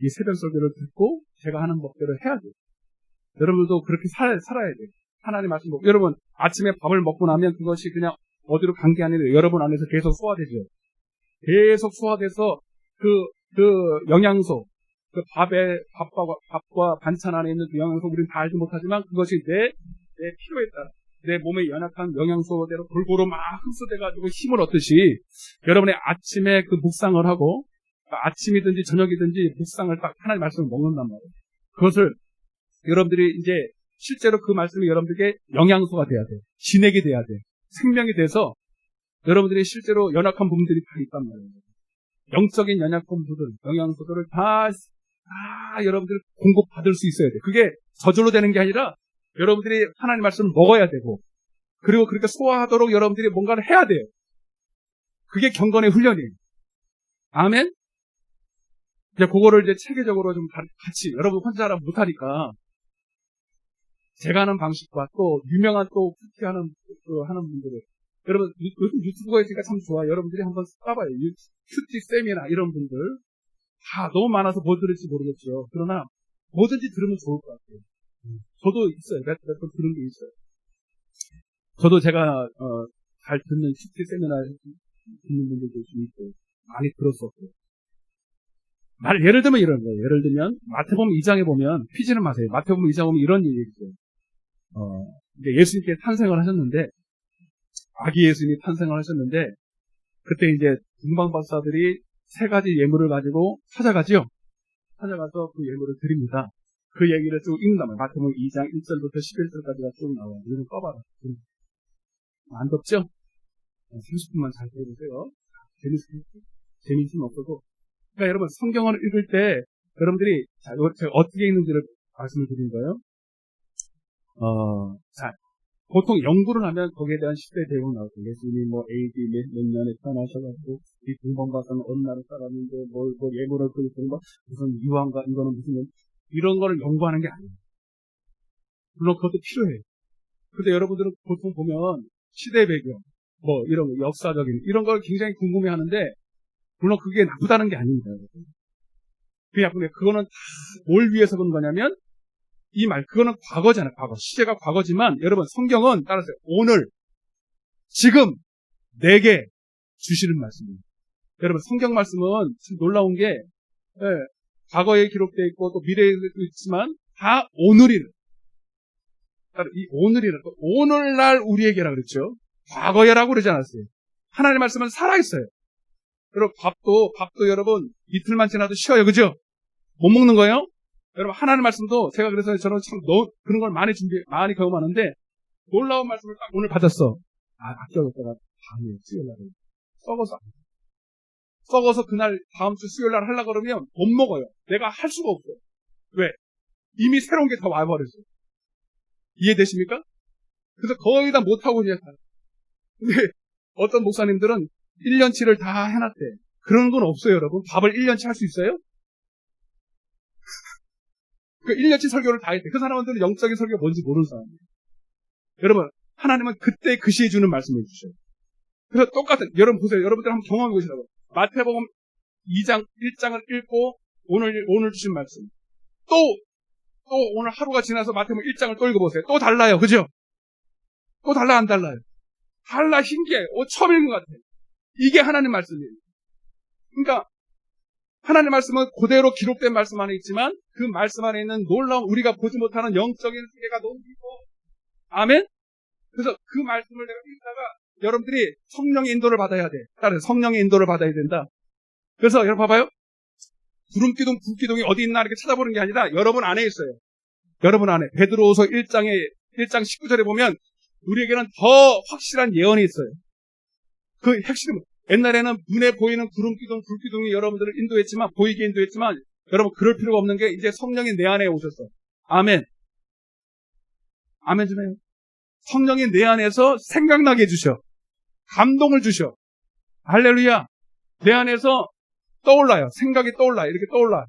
Speaker 2: 이 새벽 설교를 듣고 제가 하는 법대로 해야 돼요. 여러분들도 그렇게 살아야 돼요. 하나님 말씀 먹고. 여러분, 아침에 밥을 먹고 나면 그것이 그냥 어디로 간 게 아니라 여러분 안에서 계속 소화되죠. 계속 소화돼서 그 영양소, 그 밥과 반찬 안에 있는 그 영양소 우리는 다 알지 못하지만 그것이 내 필요에 따라 내 몸에 연약한 영양소대로 골고루 막 흡수돼가지고 힘을 얻듯이 여러분의 아침에 그 묵상을 하고 아침이든지 저녁이든지 묵상을 딱 하나님의 말씀을 먹는단 말이에요. 그것을 여러분들이 이제 실제로 그 말씀이 여러분들에게 영양소가 돼야 돼. 진액이 돼야 돼. 생명이 돼서 여러분들이 실제로 연약한 부분들이 다 있단 말이에요. 영적인 연약한 부분들, 영양소들을 다 여러분들이 공급받을 수 있어야 돼. 그게 저절로 되는 게 아니라 여러분들이 하나님 말씀을 먹어야 되고 그리고 그렇게 소화하도록 여러분들이 뭔가를 해야 돼요. 그게 경건의 훈련이에요. 아멘? 이제 그거를 이제 체계적으로 좀 같이 여러분 혼자라 못하니까 제가 하는 방식과 또 유명한 또 큐티 하는 분들을 여러분 요즘 유튜브가 있으니까 참 좋아요. 여러분들이 한번 써봐요. 큐티 세미나 이런 분들 다 너무 많아서 뭐 들을지 모르겠죠. 그러나 뭐든지 들으면 좋을 것 같아요. 저도 있어요. 몇 번 들은 게 있어요. 저도 제가 잘 듣는 큐티 세미나 듣는 분들도 좀 있고 많이 들었었고 예를 들면 이런 거예요. 예를 들면 마태복음 2장에 보면 피지는 마세요. 마태복음 2장에 보면 이런 얘기 있어요. 이제 예수님께 탄생을 하셨는데 아기 예수님이 탄생을 하셨는데 그때 이제 동방박사들이 3가지 예물을 가지고 찾아가죠. 찾아가서 그 예물을 드립니다. 그 얘기를 쭉 읽는단 말이에요. 마태복음 2장 1절부터 11절까지가 쭉 나와요. 이거 꺼봐라. 안 덥죠? 30분만 잘 들어보세요. 재미있으면 없어도. 그러니까 여러분 성경을 읽을 때 여러분들이 제가 어떻게 읽는지를 말씀을 드린 거예요. 자, 보통 연구를 하면 거기에 대한 시대 대응 나오고 예수님이 뭐 AD 몇 년에 태어나셔가지고 이 동방박사는 어느 나라 사람인데 뭐 예물을 드리는 거 무슨 유황과 이거는 무슨 이런 거를 연구하는 게 아니에요. 물론 그것도 필요해요. 근데 여러분들은 보통 보면 시대 배경 뭐 이런 거 역사적인 이런 걸 굉장히 궁금해하는데 물론 그게 나쁘다는 게 아닙니다. 그냥 근데 그거는 다 뭘 위해서 그런 거냐면 이 말 그거는 과거잖아요. 과거 시제가 과거지만 여러분 성경은 따라서 오늘 지금 내게 주시는 말씀입니다. 여러분 성경 말씀은 참 놀라운 게 과거에 기록되어 있고 또 미래에도 있지만 다 오늘이래. 이 오늘이라 오늘날 우리에게라 그랬죠. 과거에라고 그러지 않았어요. 하나님의 말씀은 살아있어요. 여러분 밥도 여러분 이틀만 지나도 쉬어요. 그죠? 못 먹는 거예요? 여러분 하나님의 말씀도 제가 그래서 저는 참 그런 걸 많이 경험하는데 놀라운 말씀을 딱 오늘 받았어. 아껴뒀다가 다음에 수요일날에 썩어서 그날 다음 주 수요일날 하려고 그러면 못 먹어요. 내가 할 수가 없어요. 왜? 이미 새로운 게 다 와버렸어요. 이해되십니까? 그래서 거의 다 못하고 그냥 가요. 근데 어떤 목사님들은 1년치를 다 해놨대. 그런 건 없어요, 여러분. 밥을 1년치 할 수 있어요? 그 1년치 설교를 다 했대. 그 사람들은 영적인 설교가 뭔지 모르는 사람이에요. 여러분, 하나님은 그때 그 시에 주는 말씀을 주셔요. 그래서 여러분 보세요. 여러분들 한번 경험해 보시라고. 마태복음 2장, 1장을 읽고 오늘 주신 말씀. 또 오늘 하루가 지나서 마태복음 1장을 또 읽어보세요. 또 달라요. 그죠? 또 안 달라요? 달라, 신기해요. 처음 읽은 것 같아요. 이게 하나님 말씀이에요. 그러니까 하나님 말씀은 그대로 기록된 말씀 안에 있지만 그 말씀 안에 있는 놀라운 우리가 보지 못하는 영적인 세계가 너무 깊고 아멘? 그래서 그 말씀을 내가 읽다가 여러분들이 성령의 인도를 받아야 돼. 따라서 성령의 인도를 받아야 된다. 그래서 여러분 봐봐요. 구름기둥, 불기둥이 어디 있나 이렇게 찾아보는 게 아니라 여러분 안에 있어요. 여러분 안에. 베드로후서 1장 19절에 보면 우리에게는 더 확실한 예언이 있어요. 그 핵심은 옛날에는 눈에 보이는 구름기둥, 불기둥이 여러분들을 인도했지만 보이게 인도했지만 여러분 그럴 필요가 없는 게 이제 성령이 내 안에 오셨어. 아멘. 아멘 좀 해요. 성령이 내 안에서 생각나게 해주셔. 감동을 주셔. 할렐루야. 내 안에서 떠올라요. 생각이 떠올라. 이렇게 떠올라.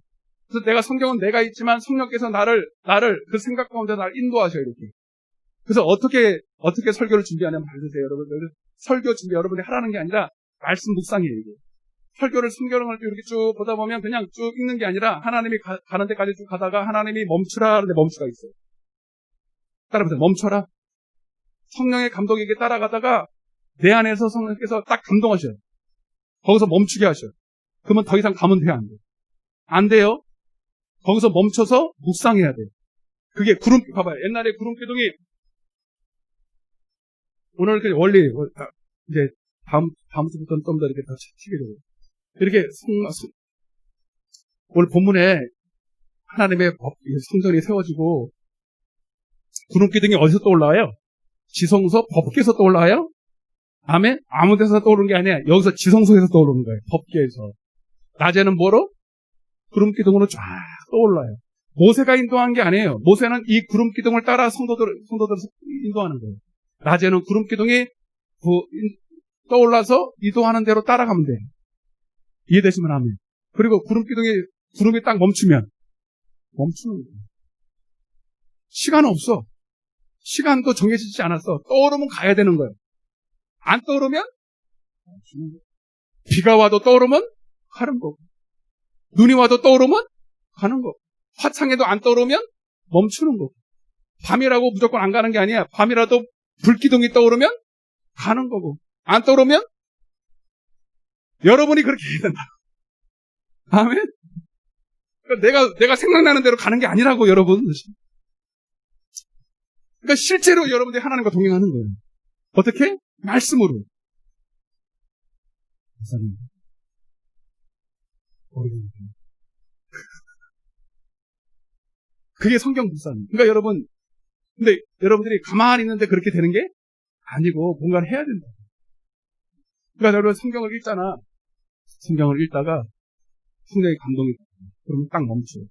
Speaker 2: 그래서 내가 성경은 내가 있지만 성령께서 나를 그 생각 가운데 나를 인도하셔. 이렇게. 그래서 어떻게 설교를 준비하냐면 잘 드세요. 여러분. 설교 준비 여러분이 하라는 게 아니라 말씀 묵상이에요. 이게. 설교를 성경을 이렇게 쭉 보다 보면 그냥 쭉 읽는 게 아니라 하나님이 가는 데까지 쭉 가다가 하나님이 멈추라 하는데 멈추가 있어요. 따라보세요. 멈춰라. 성령의 감독에게 따라가다가 내 안에서 성령께서 딱 감동하셔요. 거기서 멈추게 하셔요. 그러면 더 이상 가면 돼요? 안 돼요? 안 돼요? 거기서 멈춰서 묵상해야 돼요. 그게 구름, 봐봐요. 옛날에 구름기둥이, 오늘 원리, 이제 다음 주부터는 좀 더 이렇게 더 치게 돼요. 이렇게 오늘 본문에 하나님의 법, 성전이 세워지고, 구름기둥이 어디서 떠올라와요? 지성소, 법궤에서 떠올라와요? 아멘? 아무 데서 떠오르는 게 아니야. 여기서 지성소에서 떠오르는 거예요. 법궤에서. 낮에는 뭐로? 구름기둥으로 쫙 떠올라요. 모세가 인도한 게 아니에요. 모세는 이 구름기둥을 따라 성도들을 인도하는 거예요. 낮에는 구름기둥이 떠올라서 이동하는 대로 따라가면 돼요. 이해되시면 아멘. 그리고 구름이 딱 멈추면 멈추는 거예요. 시간은 없어. 시간도 정해지지 않았어. 떠오르면 가야 되는 거예요. 안 떠오르면 멈추는 거예요. 비가 와도 떠오르면 가는 거고, 눈이 와도 떠오르면 가는 거고, 화창해도 안 떠오르면 멈추는 거고, 밤이라고 무조건 안 가는 게 아니야. 밤이라도 불기둥이 떠오르면 가는 거고, 안 떠오르면 여러분이 그렇게 해야 된다. 아멘? 그러니까 내가 생각나는 대로 가는 게 아니라고, 여러분. 그러니까 실제로 여러분들이 하나님과 동행하는 거예요. 어떻게? 말씀으로. 목사님. 그게 성경 묵상이에요. 그러니까 여러분, 근데 여러분들이 가만히 있는데 그렇게 되는 게 아니고 뭔가를 해야 된다. 그러니까 여러분 성경을 읽잖아. 성경을 읽다가 성령의 감동이 그러면 딱 멈춰요.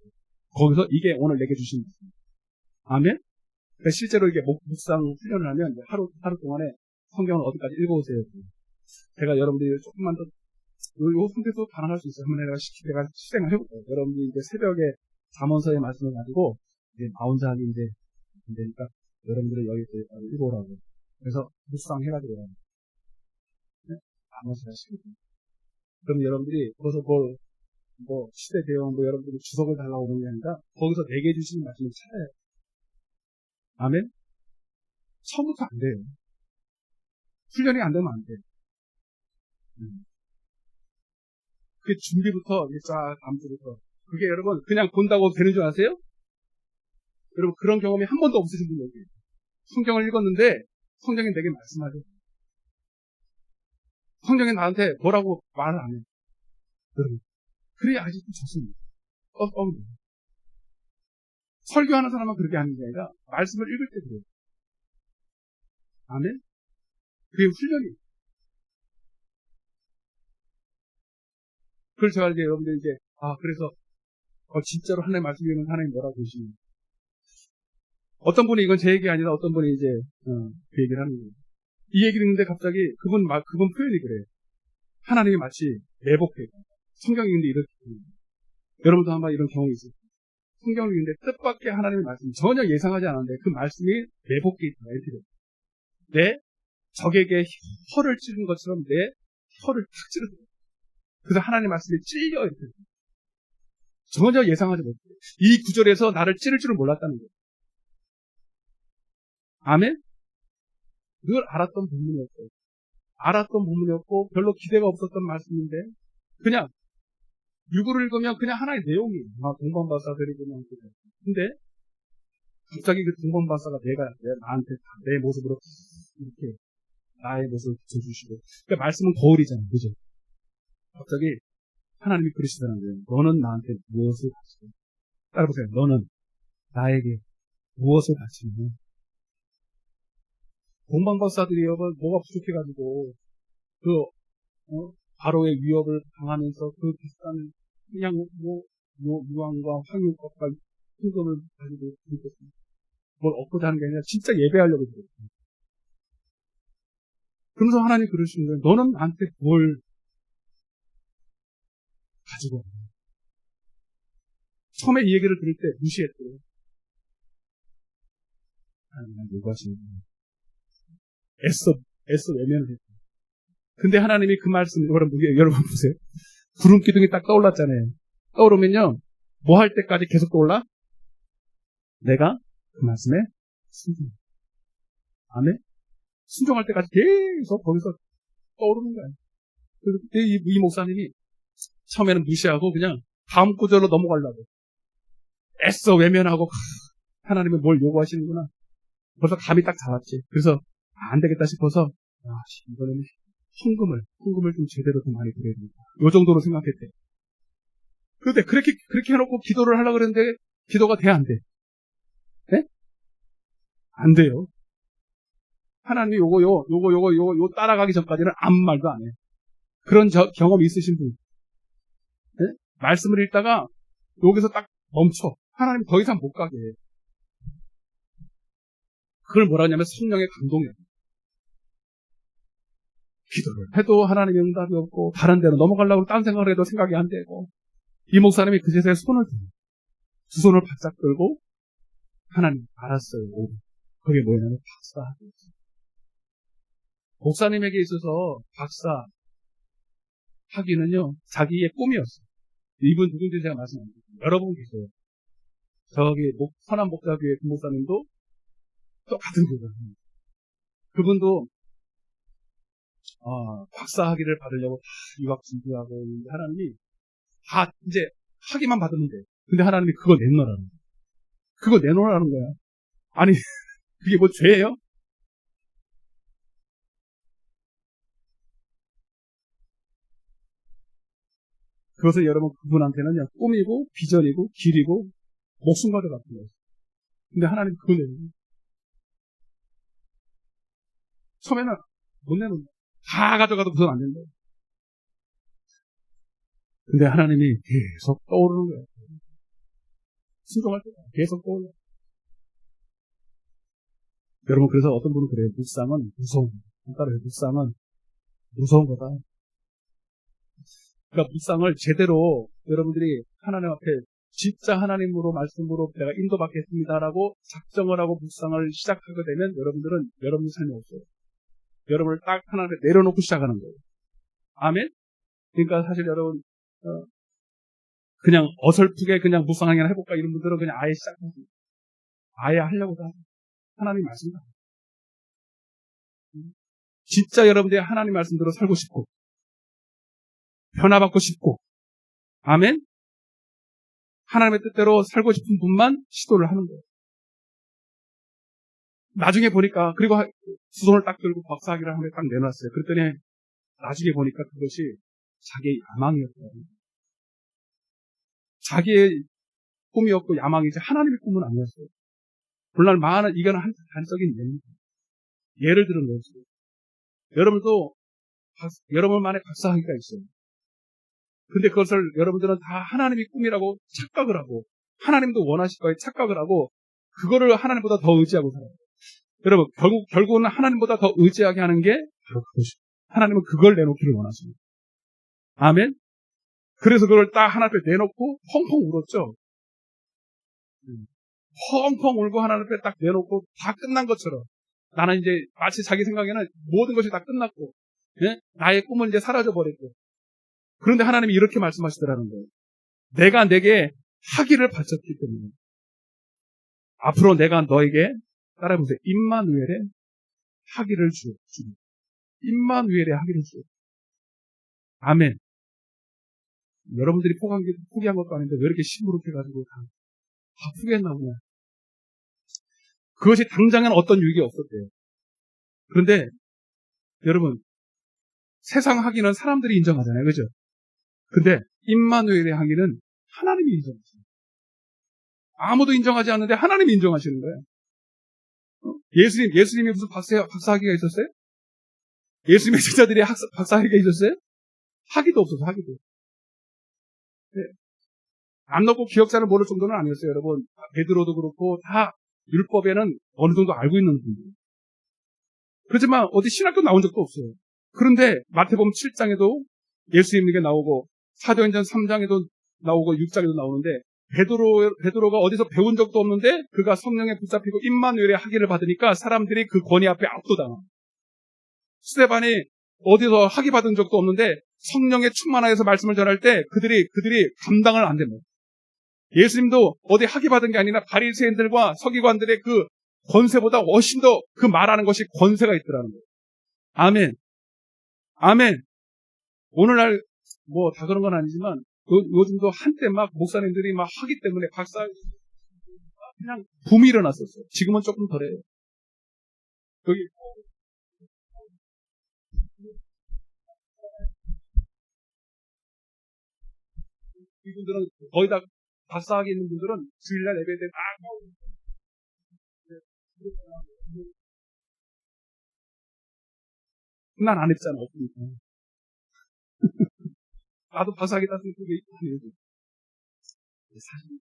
Speaker 2: 거기서 이게 오늘 내게 주신 말씀. 아멘? 그러니까 실제로 이게 묵상 훈련을 하면 하루 동안에 성경을 어디까지 읽어오세요. 제가 여러분들이 조금만 더 요 상태도 가능할 수 있어요. 한번 내가 실행을 해볼게요. 여러분들이 이제 새벽에 잠언서의 말씀을 가지고 이제 나 혼자 하기 이제 안 되니까 여러분들이 여기서 읽어오라고. 그래서 묵상 해가지고 네? 잠언서가 시거든요. 그럼 여러분들이 거기서 시대 대응 여러분들이 주석을 달라고 오는 게 아니라 거기서 내게 주시는 말씀을 찾아야 해요. 아멘? 처음부터 안 돼요. 훈련이 안 되면 안 돼요. 그 준비부터 쫙 다음 주부터. 그게 여러분 그냥 본다고 되는 줄 아세요? 여러분 그런 경험이 한 번도 없으신 분 여기. 성경을 읽었는데 성경이 내게 말씀하죠. 성경이 나한테 뭐라고 말을 안 해요. 여러분 그래야 아직도 좋습니다. 설교하는 사람은 그렇게 하는 게 아니라 말씀을 읽을 때 그래요. 아멘? 그게 훈련이에요. 그걸 제가 이제 여러분들 이제, 그래서, 진짜로 하나님 말씀 읽는 하나님 뭐라고 보시면. 어떤 분이 이건 제 얘기 아니라 어떤 분이 이제, 그 얘기를 하는 거예요. 이 얘기를 듣는데 갑자기 그분 표현이 그래요. 하나님이 마치 매복해. 성경이 있는데 이렇게. 여러분도 한번 이런 경험이 있어요. 성경을 읽는데 뜻밖의 하나님의 말씀이 전혀 예상하지 않았는데 그 말씀이 매복해 있다. 이렇게. 내 적에게 혀를 찌른 것처럼 내 혀를 탁 찌르더라고요. 그래서 하나님 말씀에 찔려 이렇게. 전혀 예상하지 못해요. 이 구절에서 나를 찌를 줄은 몰랐다는 거예요. 아멘? 늘 알았던 본문이었어요. 알았던 본문이었고 별로 기대가 없었던 말씀인데 그냥 유구를 읽으면 그냥 하나의 내용이에요. 동방바사들이 그냥 근데 갑자기 그 동방바사가 나한테 내 모습으로 이렇게 나의 모습을 비춰주시고 그러니까 말씀은 거울이잖아요. 그죠? 갑자기 하나님이 그러시다는 거예요. 너는 나한테 무엇을 바치고 따라보세요. 너는 나에게 무엇을 바치느냐. 동방박사들이 뭐가 부족해가지고 바로의 위협을 당하면서 그 비싼 그냥 유황과 황유법과 흥금을 가지고 있었습니다. 뭘 얻고자 하는 게 아니라 진짜 예배하려고 그랬어요. 그러면서 하나님이 그러시는 거예요. 너는 나한테 뭘 가지고 왔냐. 처음에 이 얘기를 들을 때 무시했대요. 하나님은 요구하시는 거예요. 애써 외면을 했어요. 근데 하나님이 그 말씀, 여러분 보세요. 구름 기둥이 딱 떠올랐잖아요. 떠오르면요, 뭐 할 때까지 계속 떠올라? 내가 그 말씀에 순종. 아멘? 순종할 때까지 계속 거기서 떠오르는 거예요. 그래서 그때 이 목사님이 처음에는 무시하고 그냥 다음 구절로 넘어가려고. 애써 외면하고 하나님은 뭘 요구하시는구나. 벌써 감이 딱 잡았지. 그래서 안 되겠다 싶어서 이번에는 헌금을 좀 제대로 좀 많이 드려야 된다. 요 정도로 생각했대. 그런데 그렇게 해놓고 기도를 하려고 그랬는데 기도가 돼, 안 돼? 네? 안 돼요. 하나님이 요거 따라가기 전까지는 아무 말도 안 해. 그런 경험이 있으신 분. 네? 말씀을 읽다가 여기서 딱 멈춰. 하나님 더 이상 못 가게 해. 그걸 뭐라 하냐면 성령의 감동이야. 기도를 해도 하나님의 응답이 없고 다른 데로 넘어가려고 딴 생각을 해도 생각이 안 되고 이 목사님이 그제서야 손을 들어. 두 손을 바짝 들고 하나님 알았어요. 그게 뭐냐면 박사학위. 목사님에게 있어서 박사학위는요 자기의 꿈이었어요. 이분 누군지 제가 말씀 안 드릴게요. 여러분 계세요. 저기 선한 목사교회 그 목사님도 똑같은 교회를 합니다. 그분도 박사학위를 받으려고 다 유학 준비하고 있는데 하나님이 다 이제 학위만 받으면 돼. 근데 하나님이 그거 내놓으라는 거야. 그거 내놓으라는 거야. 아니 그게 뭐 죄예요? 그것을 여러분 그분한테는요 꿈이고 비전이고 길이고 목숨과도 같은 거예요. 근데 하나님 그거 내놓는 거예요. 처음에는 못 내놓는 거예요. 다 가져가도 그건 안 된다. 근데 하나님이 계속 떠오르는 거예요. 순종할 때 계속 떠올려요. 여러분 그래서 어떤 분은 그래요. 묵상은 무서운 거다. 따라요. 묵상은 무서운 거다. 그러니까 묵상을 제대로 여러분들이 하나님 앞에 진짜 하나님으로 말씀으로 내가 인도받겠습니다라고 작정을 하고 묵상을 시작하게 되면 여러분들은 여러분의 삶이 없어요. 여러분을 딱 하나님 앞에 내려놓고 시작하는 거예요. 아멘? 그러니까 사실 여러분 그냥 어설프게 그냥 묵상하기나 해볼까 이런 분들은 그냥 아예 시작하고 아예 하려고 다 하나님 말씀다. 진짜 여러분들이 하나님 말씀대로 살고 싶고 변화받고 싶고 아멘? 하나님의 뜻대로 살고 싶은 분만 시도를 하는 거예요. 나중에 보니까 그리고 두 손을 딱 들고 박사학위를 한 개 딱 내놨어요. 그랬더니 나중에 보니까 그것이 자기의 야망이었더라고요. 자기의 꿈이었고 야망이지 하나님의 꿈은 아니었어요. 물론 많은 이거는 단적인 예입니다. 예를 들은 거죠. 여러분도 여러분만의 박사학위가 있어요. 근데 그것을 여러분들은 다 하나님의 꿈이라고 착각을 하고 하나님도 원하실 거에 착각을 하고 그거를 하나님보다 더 의지하고 살아요. 여러분 결국은 하나님보다 더 의지하게 하는 게 바로 그것이에요. 하나님은 그걸 내놓기를 원하십니다. 아멘? 그래서 그걸 딱 하나님 앞에 내놓고 펑펑 울었죠. 펑펑 울고 하나님 앞에 딱 내놓고 다 끝난 것처럼 나는 이제 마치 자기 생각에는 모든 것이 다 끝났고 나의 꿈은 이제 사라져버렸고 그런데 하나님이 이렇게 말씀하시더라는 거예요. 내가 내게 학위를 바쳤기 때문에 앞으로 내가 너에게 따라해보세요. 임마누엘의 학위를 주오. 임마누엘의 학위를 주오. 아멘. 여러분들이 포기한 것도 아닌데 왜 이렇게 시무룩해가지고 다 포기했나 보냐. 그것이 당장에는 어떤 유익이 없었대요. 그런데 여러분 세상 학위는 사람들이 인정하잖아요. 그죠? 근데 임마누엘의 학위는 하나님이 인정하세요. 아무도 인정하지 않는데 하나님이 인정하시는 거예요. 예수님이 무슨 박사학위가 있었어요? 예수님의 제자들이 박사학위가 있었어요? 학위도 없어서 학위도. 네. 안 넣고 기억자를 모를 정도는 아니었어요. 여러분 베드로도 그렇고 다 율법에는 어느 정도 알고 있는 분들. 그렇지만 어디 신학교 나온 적도 없어요. 그런데 마태복음 7장에도 예수님에게 나오고 사도행전 3장에도 나오고 6장에도 나오는데 베드로가 어디서 배운 적도 없는데 그가 성령에 붙잡히고 임마누엘의 학위를 받으니까 사람들이 그 권위 앞에 압도당합니다. 스데반이 어디서 학위 받은 적도 없는데 성령에 충만하여서 말씀을 전할 때 그들이 감당을 안 됩니다. 예수님도 어디 학위 받은 게 아니라 바리새인들과 서기관들의 그 권세보다 훨씬 더 그 말하는 것이 권세가 있더라는 거예요. 아멘. 아멘. 오늘날 뭐 다 그런 건 아니지만 요즘도 한때 막 목사님들이 막 학위 때문에 그냥 붐이 일어났었어요. 지금은 조금 덜해요. 여기 이분들은 거의 다 박사학위 있는 분들은 주일날 예배 때 딱 난 안 했잖아, 없으니까. 나도 박사학위 땄으면 그게 있지. 사실,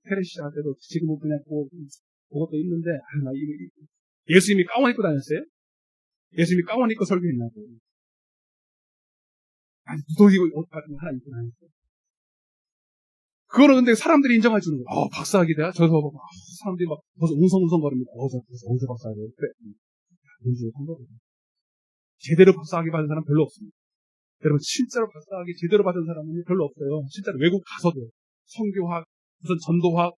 Speaker 2: 테레시아 때도 지금은 그냥 그것도 있는데, 예수님이 가운 입고 다녔어요? 예수님이 가운 입고 설교했나고. 아니, 무더기고 옷 같은 거 하나 입고 다녔어요. 그거는 근데 사람들이 인정해 주는 거예요. 박사학위 돼야? 저서 보고, 사람들이 막 벌써 웅성웅성거립니다. 어디서 박사학위 돼? 그래. 민주주의 선거거든요. 제대로 박사학위 받은 사람 별로 없습니다. 여러분, 실제로 박사학위 제대로 받은 사람은 별로 없어요. 실제로 외국 가서도. 선교학, 무슨 전도학,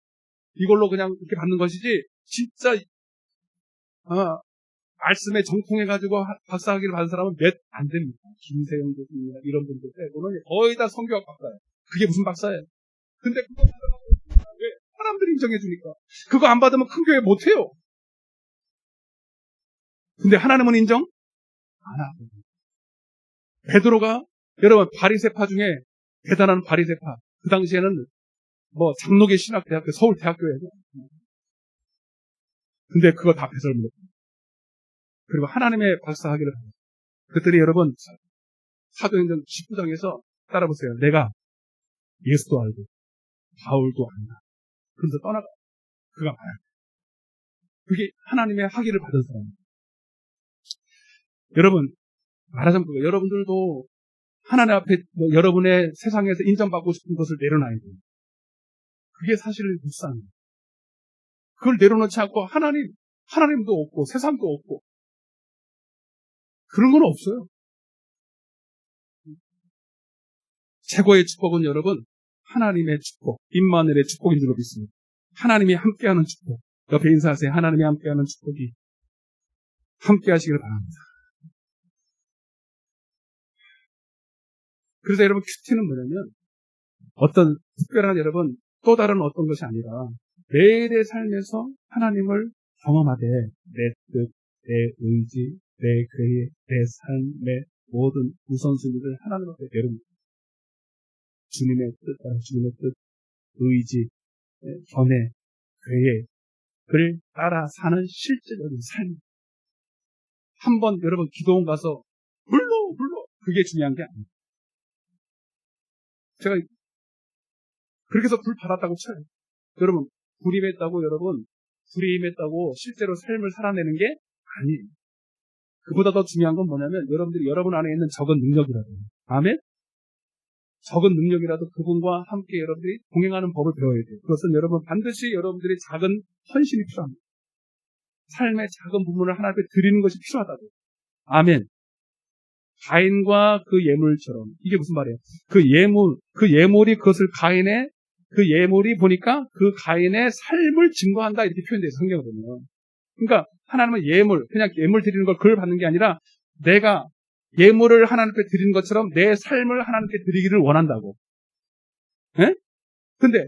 Speaker 2: 이걸로 그냥 이렇게 받는 것이지, 진짜, 말씀에 정통해가지고 박사학위를 받은 사람은 몇 안 됩니다. 김세영 교수님이나 이런 분들 빼고는 거의 다 선교학 박사예요. 그게 무슨 박사예요? 근데 그거 받으면 왜? 사람들이 인정해주니까. 그거 안 받으면 큰 교회 못해요. 근데 하나님은 인정? 안 하고. 베드로가 여러분 바리새파 중에 대단한 바리새파. 그 당시에는 뭐 장로계 신학대학교 서울대학교에서 근데 그거 다 배설물로 그리고 하나님의 박사학위를 받았어요. 그랬더니 여러분 사도행전 19장에서 따라보세요. 내가 예수도 알고 바울도 안다. 그래서 떠나가. 그가 말할 그게 하나님의 학위를 받은 사람입니다. 여러분 말하자면 여러분들도 하나님 앞에 여러분의 세상에서 인정받고 싶은 것을 내려놔야 돼요. 그게 사실 묵상이에요. 그걸 내려놓지 않고 하나님도 없고 세상도 없고 그런 건 없어요. 최고의 축복은 여러분 하나님의 축복, 임마누엘의 축복인 줄로 믿습니다. 하나님이 함께하는 축복. 옆에 인사하세요. 하나님이 함께하는 축복이 함께하시기를 바랍니다. 그래서 여러분 큐티는 뭐냐면 어떤 특별한 여러분 또 다른 어떤 것이 아니라 매일의 삶에서 하나님을 경험하되 내 뜻, 내 의지, 내 계획, 내 삶의 모든 우선순위를 하나님 앞에 내립니다. 주님의 뜻, 의지, 견해, 계획을 따라 사는 실제적인 삶. 한번 여러분 기도원 가서 불러 그게 중요한 게 아닙니다. 제가 그렇게 해서 불 받았다고 쳐요. 여러분 불이 임했다고 실제로 삶을 살아내는 게 아니에요. 그보다 더 중요한 건 뭐냐면 여러분들이 여러분 안에 있는 적은 능력이라도 아멘? 적은 능력이라도 그분과 함께 여러분들이 동행하는 법을 배워야 돼요. 그것은 여러분 반드시 여러분들이 작은 헌신이 필요합니다. 삶의 작은 부분을 하나님 앞에 드리는 것이 필요하다고. 아멘. 가인과 그 예물처럼 이게 무슨 말이에요? 그 예물이 그것을 그 예물이 보니까 그 가인의 삶을 증거한다 이렇게 표현돼요. 성경을 보면. 그러니까 하나님은 그냥 예물 드리는 걸 그걸 받는 게 아니라 내가 예물을 하나님께 드리는 것처럼 내 삶을 하나님께 드리기를 원한다고. 예? 근데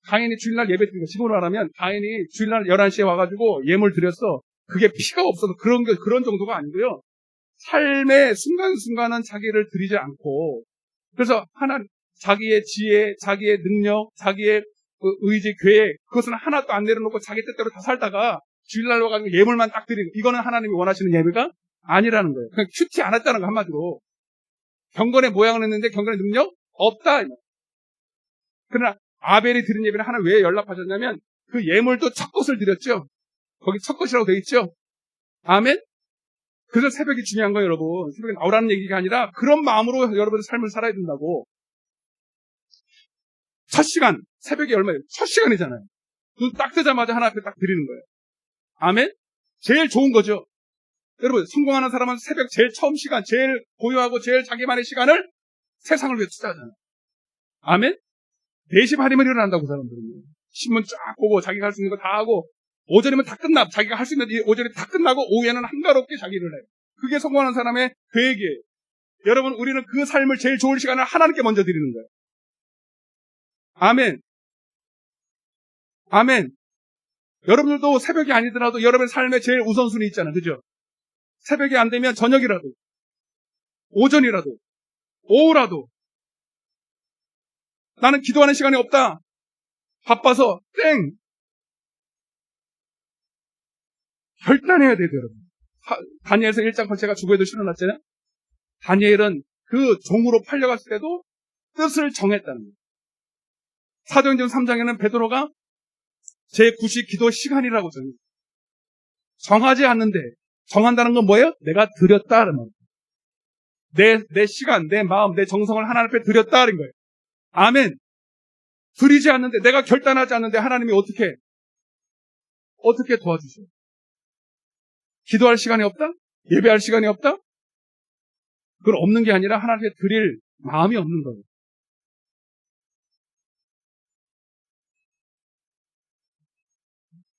Speaker 2: 가인이 주일날 예배 드리고 지금으로 말하면 가인이 주일날 11시에 와가지고 예물 드렸어. 그게 피가 없어서 그런 정도가 아니고요. 삶의 순간순간은 자기를 드리지 않고 그래서 자기의 지혜, 자기의 능력, 자기의 의지, 계획 그것은 하나도 안 내려놓고 자기 뜻대로 다 살다가 주일날 와가지고 예물만 딱 드리는 이거는 하나님이 원하시는 예배가 아니라는 거예요. 그냥 큐티 안 했다는 거 한마디로. 경건의 모양은 했는데 경건의 능력 없다. 그러나 아벨이 드린 예배는 하나 왜 연락하셨냐면 그 예물도 첫 것을 드렸죠. 거기 첫 것이라고 되어 있죠. 아멘? 그래서 새벽이 중요한 거예요, 여러분. 새벽에 나오라는 얘기가 아니라 그런 마음으로 여러분의 삶을 살아야 된다고. 첫 시간, 새벽이 얼마예요? 첫 시간이잖아요. 눈 딱 뜨자마자 하나 앞에 딱 드리는 거예요. 아멘? 제일 좋은 거죠. 여러분, 성공하는 사람은 새벽 제일 처음 시간, 제일 고요하고 제일 자기만의 시간을 세상을 위해 투자하잖아요. 아멘? 4시 반이면 일어난다고 사람들은요. 신문 쫙 보고 자기가 할 수 있는 거 다 하고 오전이면 다 끝나. 자기가 할 수 있는 오전이 다 끝나고 오후에는 한가롭게 자기 일을 해요. 그게 성공하는 사람의 계획이에요. 여러분, 우리는 그 삶을 제일 좋은 시간을 하나님께 먼저 드리는 거예요.
Speaker 3: 아멘. 아멘. 여러분들도 새벽이 아니더라도 여러분의 삶의 제일 우선순위 있잖아요. 그죠? 새벽이 안 되면 저녁이라도, 오전이라도, 오후라도. 나는 기도하는 시간이 없다. 바빠서 땡. 결단해야 돼요, 여러분. 다니엘서 1장 제가 주보에도 실어놨잖아요. 다니엘은 그 종으로 팔려갔을 때도 뜻을 정했다는 거예요. 사도행전 3장에는 베드로가 제9시 기도 시간이라고 정해요. 정하지 않는데, 정한다는 건 뭐예요? 내가 드렸다는 거예요. 내 시간, 내 마음, 내 정성을 하나님 앞에 드렸다는 거예요. 아멘. 드리지 않는데, 내가 결단하지 않는데 하나님이 어떻게 도와주셔요? 기도할 시간이 없다? 예배할 시간이 없다? 그건 없는 게 아니라 하나님께 드릴 마음이 없는 거예요.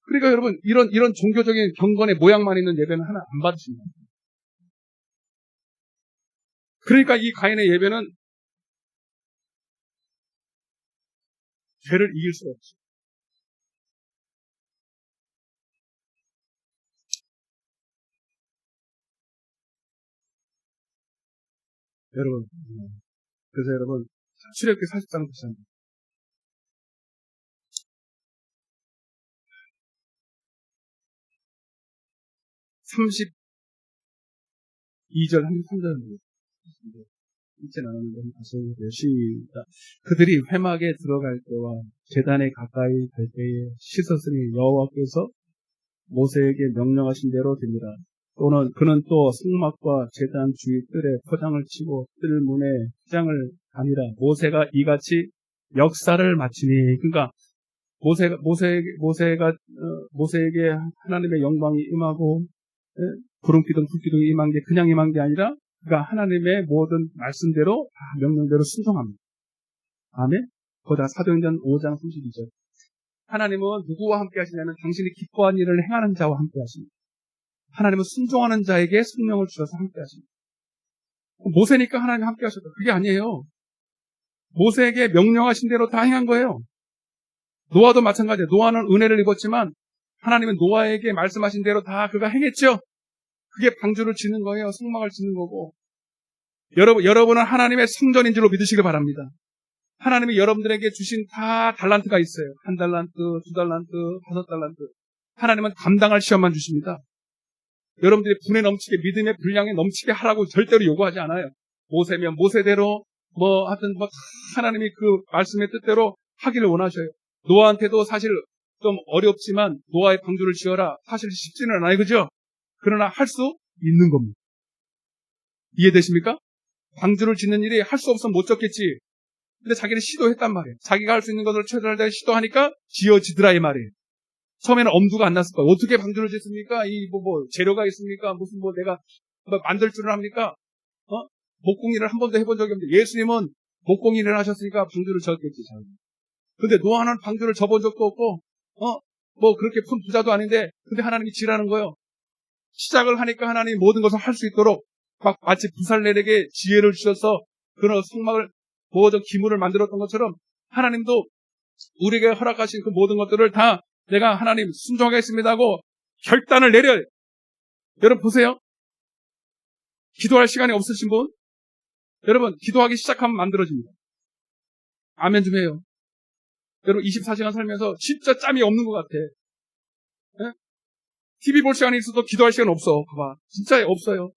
Speaker 3: 그러니까 여러분, 이런 종교적인 경건의 모양만 있는 예배는 하나 안 받으십니다. 그러니까 이 가인의 예배는 죄를 이길 수가 없어요. 여러분, 그래서 여러분, 출애굽기 40장 보시면 32절, 33절 읽진 않았는데 다시 시작. 그들이 회막에 들어갈 때와 제단에 가까이 갈 때에 씻었으니 여호와께서 모세에게 명령하신 대로 됩니다. 또는 그는 또 성막과 제단 주위 뜰에 포장을 치고 뜰 문에 휘장을 감이라. 모세가 이같이 역사를 마치니, 그러니까 모세에게 하나님의 영광이 임하고 구름기둥 불기둥이 임한 게 그냥 임한 게 아니라 그가 하나님의 모든 말씀대로 다 명령대로 순종합니다. 아멘. 거기다 사도행전 5장 32절. 하나님은 누구와 함께 하시냐면 당신이 기뻐한 일을 행하는 자와 함께 하십니다. 하나님은 순종하는 자에게 성령을 주셔서 함께 하십니다. 모세니까 하나님이 함께 하셨다. 그게 아니에요. 모세에게 명령하신 대로 다 행한 거예요. 노아도 마찬가지예요. 노아는 은혜를 입었지만 하나님은 노아에게 말씀하신 대로 다 그가 행했죠. 그게 방주를 짓는 거예요. 성막을 짓는 거고. 여러분은 하나님의 성전인 줄로 믿으시길 바랍니다. 하나님이 여러분들에게 주신 다 달란트가 있어요. 1달란트, 2달란트, 5달란트. 하나님은 감당할 시험만 주십니다. 여러분들이 분에 넘치게, 믿음의 분량에 넘치게 하라고 절대로 요구하지 않아요. 모세면 모세대로, 하여튼 하나님이 그 말씀의 뜻대로 하기를 원하셔요. 노아한테도 사실 좀 어렵지만 노아의 방주를 지어라. 사실 쉽지는 않아요. 그죠? 그러나 할 수 있는 겁니다. 이해되십니까? 방주를 짓는 일이 할 수 없으면 못 짓겠지. 근데 자기는 시도했단 말이에요. 자기가 할 수 있는 것을 최선을 다해 시도하니까 지어지더라 이 말이에요. 처음에는 엄두가 안 났을 거예요. 어떻게 방주를 짓습니까? 재료가 있습니까? 무슨 내가 만들 줄을 합니까? 목공일을 한 번도 해본 적이 없는데 예수님은 목공일을 하셨으니까 방주를 지었겠지. 근데 노아는 방주를 져본 적도 없고 그렇게 큰 부자도 아닌데 근데 하나님이 지라는 거예요. 시작을 하니까 하나님이 모든 것을 할 수 있도록 마치 부살렐에게 지혜를 주셔서 그런 성막을 모든 기물을 만들었던 것처럼 하나님도 우리에게 허락하신 그 모든 것들을 다 내가 하나님 순종하겠습니다 하고 결단을 내려요. 여러분 보세요. 기도할 시간이 없으신 분? 여러분 기도하기 시작하면 만들어집니다. 아멘 좀 해요. 여러분 24시간 살면서 진짜 짬이 없는 것 같아. 네? TV 볼 시간이 있어도 기도할 시간 없어. 봐봐. 진짜 없어요.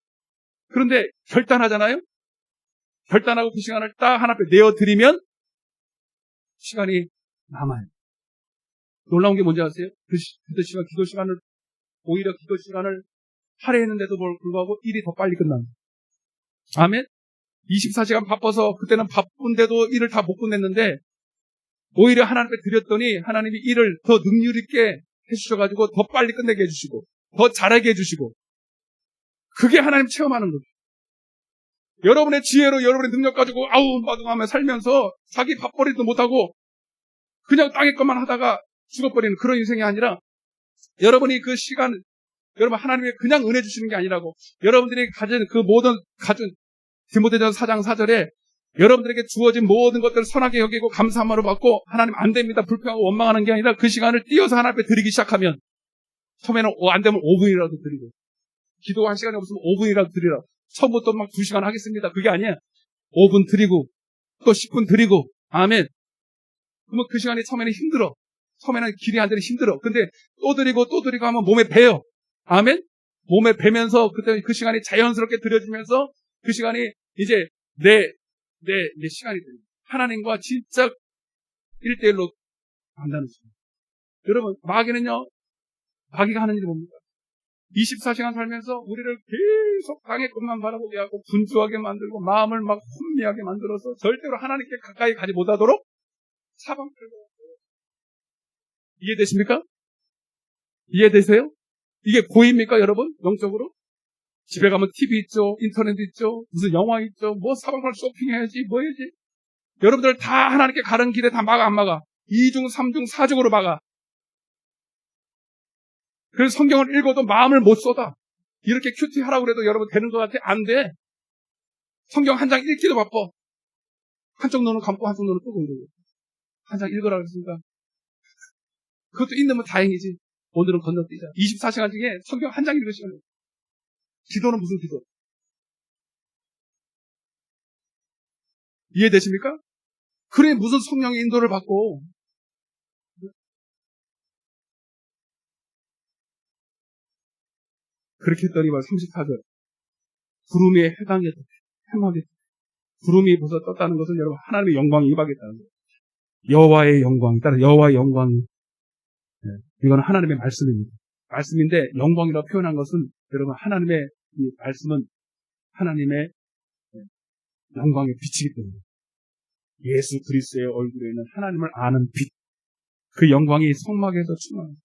Speaker 3: 그런데 결단하잖아요? 결단하고 그 시간을 딱 하나 앞에 내어드리면 시간이 남아요. 놀라운 게 뭔지 아세요? 오히려 기도 시간을 할애했는데도 불구하고 일이 더 빨리 끝납니다. 아멘? 24시간 바빠서 그때는 바쁜데도 일을 다 못 끝냈는데 오히려 하나님 앞에 드렸더니 하나님이 일을 더 능률 있게 해주셔가지고 더 빨리 끝내게 해주시고 더 잘하게 해주시고 그게 하나님 체험하는 거죠. 여러분의 지혜로 여러분의 능력 가지고 아웅바둥하며 살면서 자기 밥벌이도 못하고 그냥 땅의 것만 하다가 죽어버리는 그런 인생이 아니라 여러분이 그 시간 여러분 하나님이 그냥 은혜 주시는 게 아니라고 여러분들이 가진 그 모든 디모데전서 4장 4절에 여러분들에게 주어진 모든 것들을 선하게 여기고 감사함으로 받고 하나님 안 됩니다. 불평하고 원망하는 게 아니라 그 시간을 띄어서 하나님 앞에 드리기 시작하면 처음에는 안 되면 5분이라도 드리고 기도할 시간이 없으면 5분이라도 드리라. 처음부터 막 2시간 하겠습니다. 그게 아니야. 5분 드리고 또 10분 드리고 아멘. 그러면 그 시간이 처음에는 힘들어. 처음에는 길이 안 되는 힘들어. 근데 또 드리고 하면 몸에 배요. 아멘. 몸에 배면서 그때 그 시간이 자연스럽게 드려지면서 그 시간이 이제 내 시간이 됩니다. 하나님과 진짜 1대1로 만나는 시간. 여러분, 마귀가 하는 일이 뭡니까? 24시간 살면서 우리를 계속 땅의 것만 바라보게 하고 분주하게 만들고 마음을 막 혼미하게 만들어서 절대로 하나님께 가까이 가지 못하도록 사방 끌고. 이해되십니까? 이해되세요? 이게 보입니까, 여러분? 영적으로? 집에 가면 TV 있죠, 인터넷 있죠, 무슨 영화 있죠, 뭐 사방팔 쇼핑해야지, 뭐 해야지. 여러분들 다 하나님께 가는 길에 다 막아, 안 막아? 2중, 3중, 4중으로 막아. 그래서 성경을 읽어도 마음을 못 쏟아. 이렇게 큐티하라고 그래도 여러분 되는 것 같아? 안 돼. 성경 한 장 읽기도 바빠. 한쪽 눈은 감고 한쪽 눈은 뜨고 있는 거예요. 한 장 읽으라 그랬으니까. 그것도 읽으면 다행이지. 오늘은 건너뛰자. 24시간 중에 성경 한 장 읽을 시간이에요. 기도는 무슨 기도? 이해되십니까? 그래 무슨 성령의 인도를 받고 그렇게 했더니 34절 구름이 해방하게 구름이 벌써 떴다는 것은 여러분 하나님의 영광이 임하겠다는 거예요. 여호와의 영광 따라 여호와의 영광이 이거는 하나님의 말씀입니다. 말씀인데 영광이라고 표현한 것은 여러분 하나님의 이 말씀은 하나님의 영광의 빛이기 때문에 예수 그리스도의 얼굴에 있는 하나님을 아는 빛 그 영광이 성막에서 충만합니다.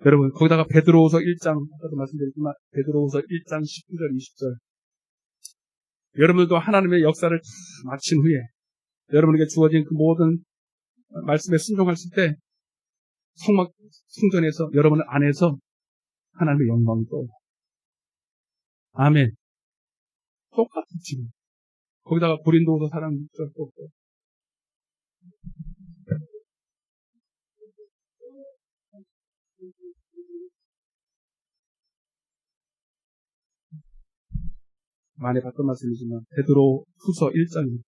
Speaker 3: 여러분 거기다가 베드로후서 1장 아까도 말씀드렸지만 베드로후서 1장 19절 20절 여러분들도 하나님의 역사를 다 마친 후에 여러분에게 주어진 그 모든 말씀에 순종했을 때 성막 성전에서 여러분 안에서 하나님의 영광이 떠요. 아멘. 똑같은 지금 거기다가 고린도후서 4장 6절 또 많이 봤던 말씀이지만 베드로후서 1장입니다.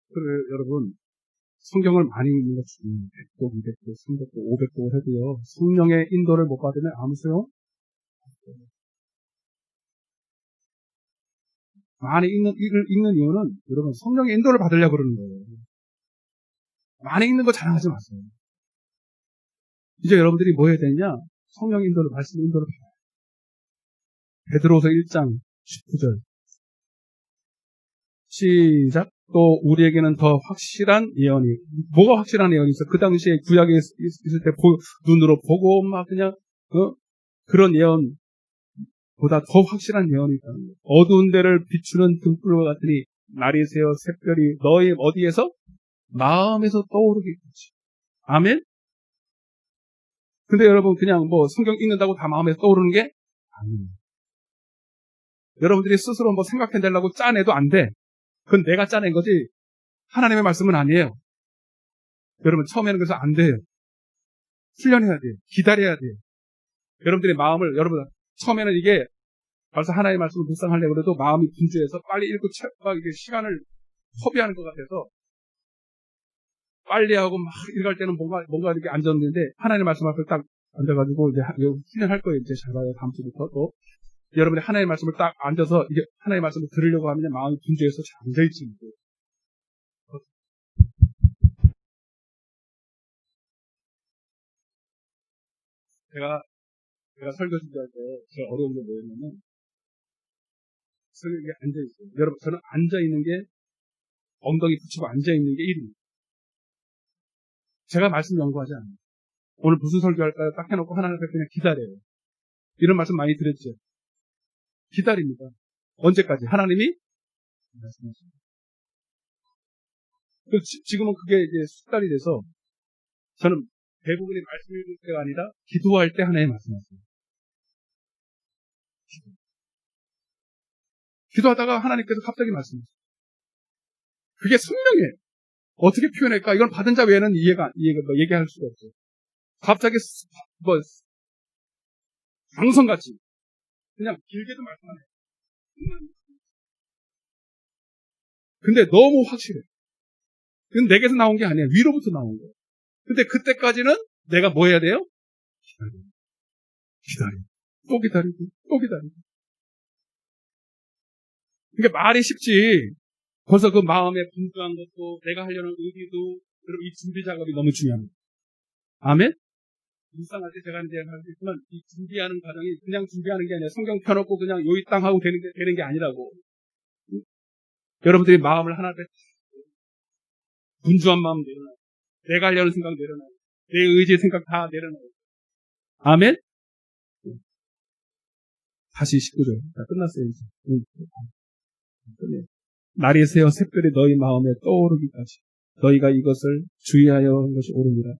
Speaker 3: 그래 여러분 성경을 많이 읽는 것 중에 100도, 200도, 300도, 500도 해도요 성령의 인도를 못 받으면 아무 소용 많이 읽는 이유는 여러분 성령의 인도를 받으려고 그러는 거예요. 많이 읽는 거 자랑하지 마세요. 이제 여러분들이 뭐 해야 되냐? 성령의 인도를 말씀 인도를 받아요. 베드로후서 1장 19절 시작. 또 우리에게는 더 확실한 예언이 뭐가 확실한 예언이 있어? 그 당시에 구약에 있을 때 눈으로 보고 막 그냥 그런 예언보다 더 확실한 예언이 있다는 거예요. 어두운 데를 비추는 등불과 같으니 날이 새어 샛별이 너희 어디에서? 마음에서 떠오르게 했지. 아멘? 근데 여러분 그냥 뭐 성경 읽는다고 다 마음에서 떠오르는 게 아니에요. 여러분들이 스스로 뭐 생각해내려고 짜내도 안 돼. 그건 내가 짜낸 거지 하나님의 말씀은 아니에요. 여러분 처음에는 그래서 안 돼요. 훈련해야 돼요. 기다려야 돼요. 여러분들의 마음을 여러분 처음에는 이게 벌써 하나님의 말씀을 묵상하려고 해도 마음이 분주해서 빨리 읽고 막 이게 시간을 소비하는 것 같아서 빨리 하고 막 읽을 때는 뭔가 이렇게 앉았는데 하나님의 말씀 앞에 딱 앉아가지고 이제 훈련할 거예요. 이제 잘 봐요. 다음 주부터 또 여러분이 하나님의 말씀을 딱 앉아서 이게 하나님의 말씀을 들으려고 하면 마음이 분주해서 잘 앉아있지 못해요. 제가 설교 준비할 때 제가 어려운 게 뭐였냐면 설교에 앉아있어요. 여러분 저는 앉아있는 게 엉덩이 붙이고 앉아있는 게 1위입니다. 제가 말씀 연구하지 않아요. 오늘 무슨 설교할까요? 딱 해놓고 하나님 앞에 그냥 기다려요. 이런 말씀 많이 드렸죠. 기다립니다. 언제까지? 하나님이 말씀하십니다.
Speaker 2: 지금은 그게 이제 숙달이 돼서 저는 대부분이 말씀 읽을 때가 아니라 기도할 때 하나님 말씀하세요. 기도하다가 하나님께서 갑자기 말씀하세요. 그게 선명해. 어떻게 표현할까? 이건 받은 자 외에는 얘기할 수가 없어요. 갑자기 방송같이 그냥 길게도 말씀하네. 근데 너무 확실해. 이건 내게서 나온 게 아니야. 위로부터 나온 거야. 근데 그때까지는 내가 뭐 해야 돼요? 기다리고. 또 기다리고. 또 기다리고. 그러니까 말이 쉽지. 벌써 그 마음에 분주한 것도 내가 하려는 의지도 그리고 이 준비 작업이 너무 중요합니다. 아멘? 일상할 때 제가 이제 하겠지만 이 준비하는 과정이 그냥 준비하는 게 아니라 성경 펴놓고 그냥 요이 땅 하고 되는 게 아니라고. 여러분들이 마음을 하나 분주한 마음 내려놔요. 내가 하려는 생각 내려놔요. 내 의지의 생각 다 내려놔요. 아멘? 다시 19절. 다 끝났어요, 이제. 날이 새어 샛별이 너희 마음에 떠오르기까지 너희가 이것을 주의하여 하는 것이 옳으니라.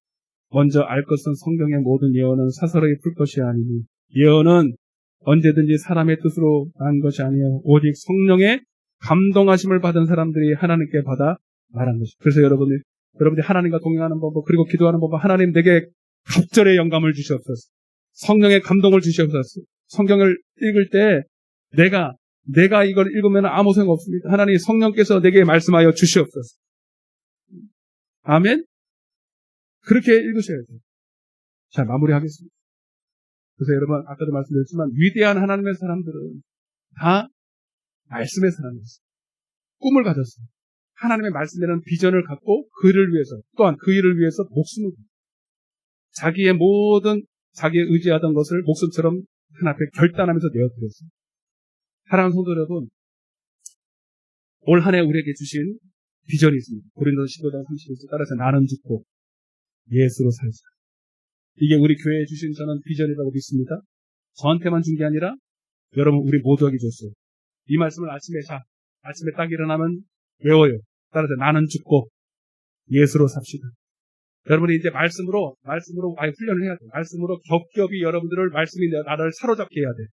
Speaker 2: 먼저 알 것은 성경의 모든 예언은 사설의 풀 것이 아니니 예언은 언제든지 사람의 뜻으로 난 것이 아니에요. 오직 성령의 감동하심을 받은 사람들이 하나님께 받아 말한 것이죠. 그래서 여러분들이 하나님과 동행하는 법 그리고 기도하는 법 하나님 내게 갑절의 영감을 주시옵소서. 성령의 감동을 주시옵소서. 성경을 읽을 때 내가 이걸 읽으면 아무 소용 없습니다. 하나님 성령께서 내게 말씀하여 주시옵소서. 아멘? 그렇게 읽으셔야 돼요. 자, 마무리하겠습니다. 그래서 여러분, 아까도 말씀드렸지만, 위대한 하나님의 사람들은 다 말씀의 사람이었어요. 꿈을 가졌어요. 하나님의 말씀에는 비전을 갖고 그를 위해서, 또한 그 일을 위해서 목숨을 자기의 모든, 자기의 의지하던 것을 목숨처럼 하나 앞에 결단하면서 내어드렸어요. 사랑하는 성도 여러분, 올 한 해 우리에게 주신 비전이 있습니다. 고린도서 15장 31절 따라서 나는 죽고 예수로 살자. 이게 우리 교회에 주신 저는 비전이라고 믿습니다. 저한테만 준 게 아니라 여러분 우리 모두에게 줬어요. 이 말씀을 아침에 딱 일어나면 외워요. 따라서 나는 죽고 예수로 삽시다. 여러분이 이제 말씀으로 아예 훈련을 해야 돼요. 말씀으로 겹겹이 여러분들을 말씀이 나를 사로잡게 해야 돼.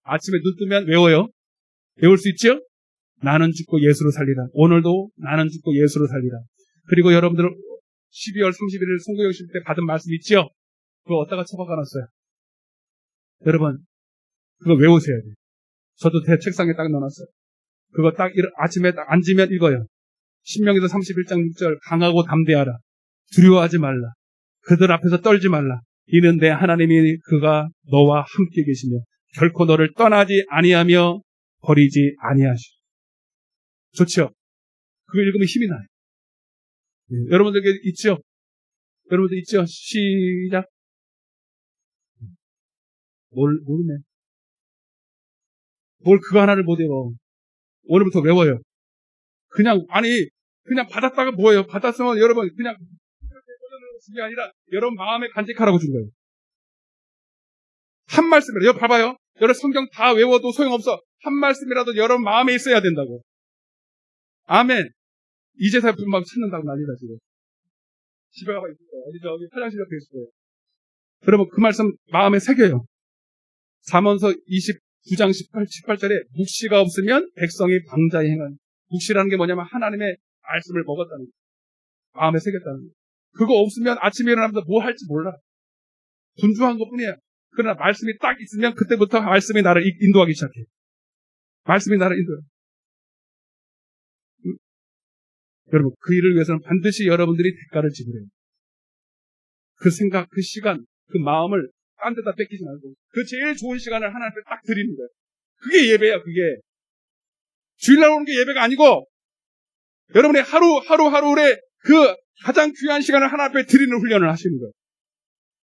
Speaker 2: 아침에 눈 뜨면 외워요. 외울 수 있죠? 나는 죽고 예수로 살리라. 오늘도 나는 죽고 예수로 살리라. 그리고 여러분들 12월 31일 송구영실 때 받은 말씀 있죠? 그거 어디다가 처박아놨어요. 여러분 그거 외우셔야 돼요. 저도 제 책상에 딱 넣어놨어요. 그거 딱 아침에 딱 앉으면 읽어요. 신명기서 31장 6절 강하고 담대하라. 두려워하지 말라. 그들 앞에서 떨지 말라. 이는 내 하나님이 그가 너와 함께 계시며 결코 너를 떠나지 아니하며 버리지 아니하시오. 좋죠? 그거 읽으면 힘이 나요. 여러분들에게 있죠? 여러분들 있죠? 시작. 모르네. 뭘 그거 하나를 못 외워. 오늘부터 외워요. 그냥 받았다가 뭐예요? 받았으면 여러분 그냥 준 게 아니라 여러분 마음에 간직하라고 준 거예요. 한 말씀이라도 여러분 봐봐요. 여러분 성경 다 외워도 소용없어. 한 말씀이라도 여러분 마음에 있어야 된다고. 아멘. 이제서야 막 찾는다고 난리다 지금. 집에 가봐 있을 거예요. 어디 저기 화장실 옆에 있을 거예요. 여러분 그 말씀 마음에 새겨요. 잠언서 29장 18절에 묵시가 없으면 백성이 방자에 행하는. 묵시라는 게 뭐냐면 하나님의 말씀을 먹었다는 거예요. 마음에 새겼다는 거예요. 그거 없으면 아침에 일어나면서 뭐 할지 몰라. 분주한 것뿐이야. 그러나 말씀이 딱 있으면 그때부터 말씀이 나를 인도하기 시작해. 말씀이 나를 인도해. 여러분 그 일을 위해서는 반드시 여러분들이 대가를 지불해요. 그 생각, 그 시간, 그 마음을 딴 데다 뺏기지 말고 그 제일 좋은 시간을 하나님께 딱 드리는 거예요. 그게 예배야. 그게 주일날 오는 게 예배가 아니고 여러분의 하루하루의 그 가장 귀한 시간을 하나 앞에 드리는 훈련을 하시는 거예요.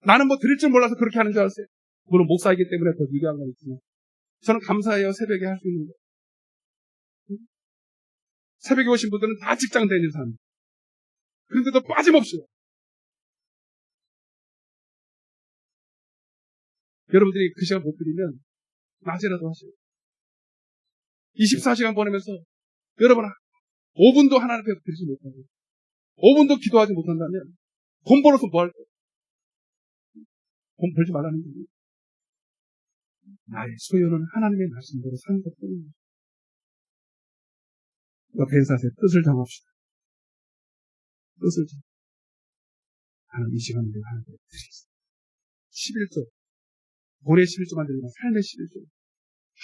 Speaker 2: 나는 뭐 드릴 줄 몰라서 그렇게 하는 줄 알았어요. 물론 목사이기 때문에 더 위대한 건 있지만 저는 감사해요. 새벽에 할 수 있는 거. 새벽에 오신 분들은 다 직장 다니는 사람. 그런데도 빠짐없이 여러분들이 그 시간 못 드리면 낮에라도 하세요. 24시간 보내면서 여러분 5분도 하나님 앞에 드리지 못하고
Speaker 3: 5분도 기도하지 못한다면 돈 벌어서 뭐 할 거야? 돈 벌지 말라는 거지. 나의 소유는 하나님의 말씀대로 사는 것뿐입니다. 옆에 인사하세요. 뜻을 정합시다. 뜻을 정합시다. 하나님 이 시간에 내가 하나님께 드리겠습니다. 11조. 올해 11조만 드리면 삶의 11조.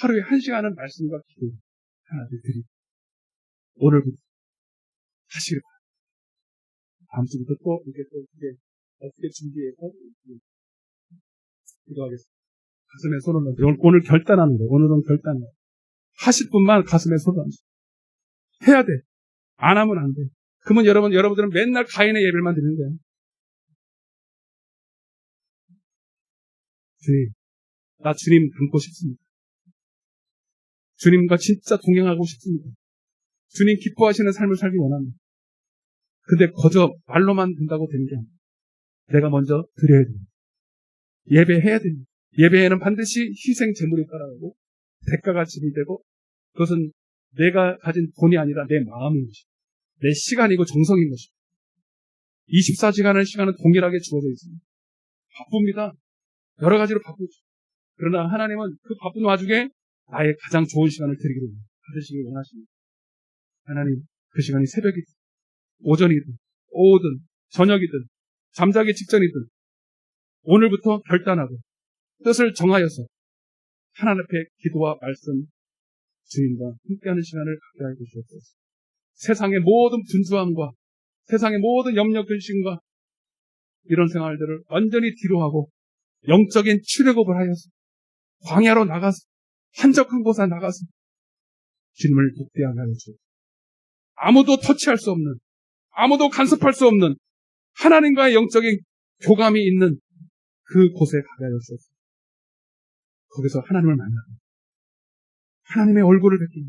Speaker 3: 하루에 1시간은 말씀과 기도 하나님께 드리고 오늘부터 하시길 바랍니다. 다음 주부터 또 이렇게 어떻게 준비해서 기도하겠습니다. 가슴에 손을 얹어. 오늘 결단하는 거예요. 오늘은 결단해요. 하실 분만 가슴에 손을 얹어. 해야 돼. 안 하면 안 돼. 그러면 여러분들은 맨날 가인의 예배만 드리는 거예요. 주님, 나 주님 닮고 싶습니다. 주님과 진짜 동행하고 싶습니다. 주님 기뻐하시는 삶을 살기 원합니다. 근데 거저 말로만 된다고 되는 게 아니에요. 내가 먼저 드려야 됩니다. 예배해야 됩니다. 예배에는 반드시 희생 제물이 따라가고 대가가 지불되고 그것은 내가 가진 돈이 아니라 내 마음인 것입니다. 내 시간이고 정성인 것입니다. 24시간의 시간은 동일하게 주어져 있습니다. 바쁩니다. 여러 가지로 바쁘죠. 그러나 하나님은 그 바쁜 와중에 나의 가장 좋은 시간을 드리기를 받으시길 원하십니다. 하나님, 그 시간이 새벽이든 오전이든 오후든 저녁이든 잠자기 직전이든 오늘부터 결단하고 뜻을 정하여서 하나님 앞에 기도와 말씀 주님과 함께하는 시간을 갖게 하여 주옵소서. 세상의 모든 분주함과 세상의 모든 염려 근심과 이런 생활들을 완전히 뒤로하고 영적인 출애굽을 하여서 광야로 나가서 한적한 곳에 나가서 주님을 복대하게 하여 주옵소서. 아무도 터치할 수 없는, 아무도 간섭할 수 없는 하나님과의 영적인 교감이 있는 그 곳에 가게 하여 주옵소서. 거기서 하나님을 만나고 하나님의 얼굴을 뵙기는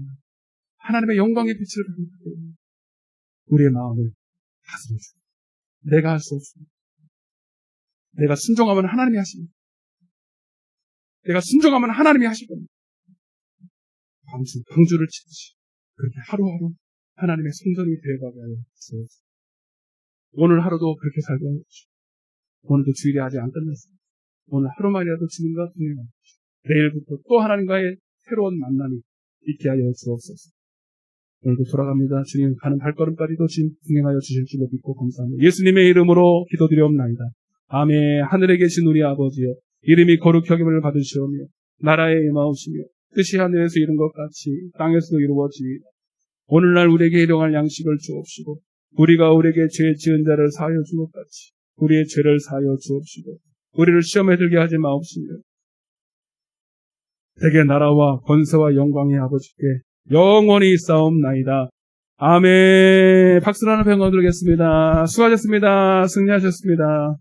Speaker 3: 하나님의 영광의 빛을 뵙기는 우리의 마음을 다스려 주옵소서. 내가 할 수 없습니다. 내가 순종하면 하나님이 하십니다. 내가 순종하면 하나님이 하실 겁니다. 방주를 치듯이 그렇게 하루하루 하나님의 성전이 되어가게 하여 주옵소서. 오늘 하루도 그렇게 살게 하여 주옵소서. 오늘도 주일이 아직 안 끝났습니다. 오늘 하루만이라도 주님과 동행하고 내일부터 또 하나님과의 새로운 만남이 있게 하여 주옵소서. 오늘도 돌아갑니다. 주님 가는 발걸음까지도 주님 동행하여 주실 줄로 믿고 감사합니다. 예수님의 이름으로 기도드리옵나이다. 아멘. 하늘에 계신 우리 아버지여, 이름이 거룩히 여김을 받으시오며 나라에 임하오시며 뜻이 하늘에서 이룬 것 같이 땅에서도 이루어지이다. 오늘날 우리에게 일용할 양식을 주옵시고 우리가 우리에게 죄 지은 자를 사하여 준 것 같이 우리의 죄를 사하여 주옵시고 우리를 시험에 들게 하지 마옵시며 대개 나라와 권세와 영광이 아버지께 영원히 있사옵나이다. 아멘. 박수로 하나 평가 드리겠습니다. 수고하셨습니다. 승리하셨습니다.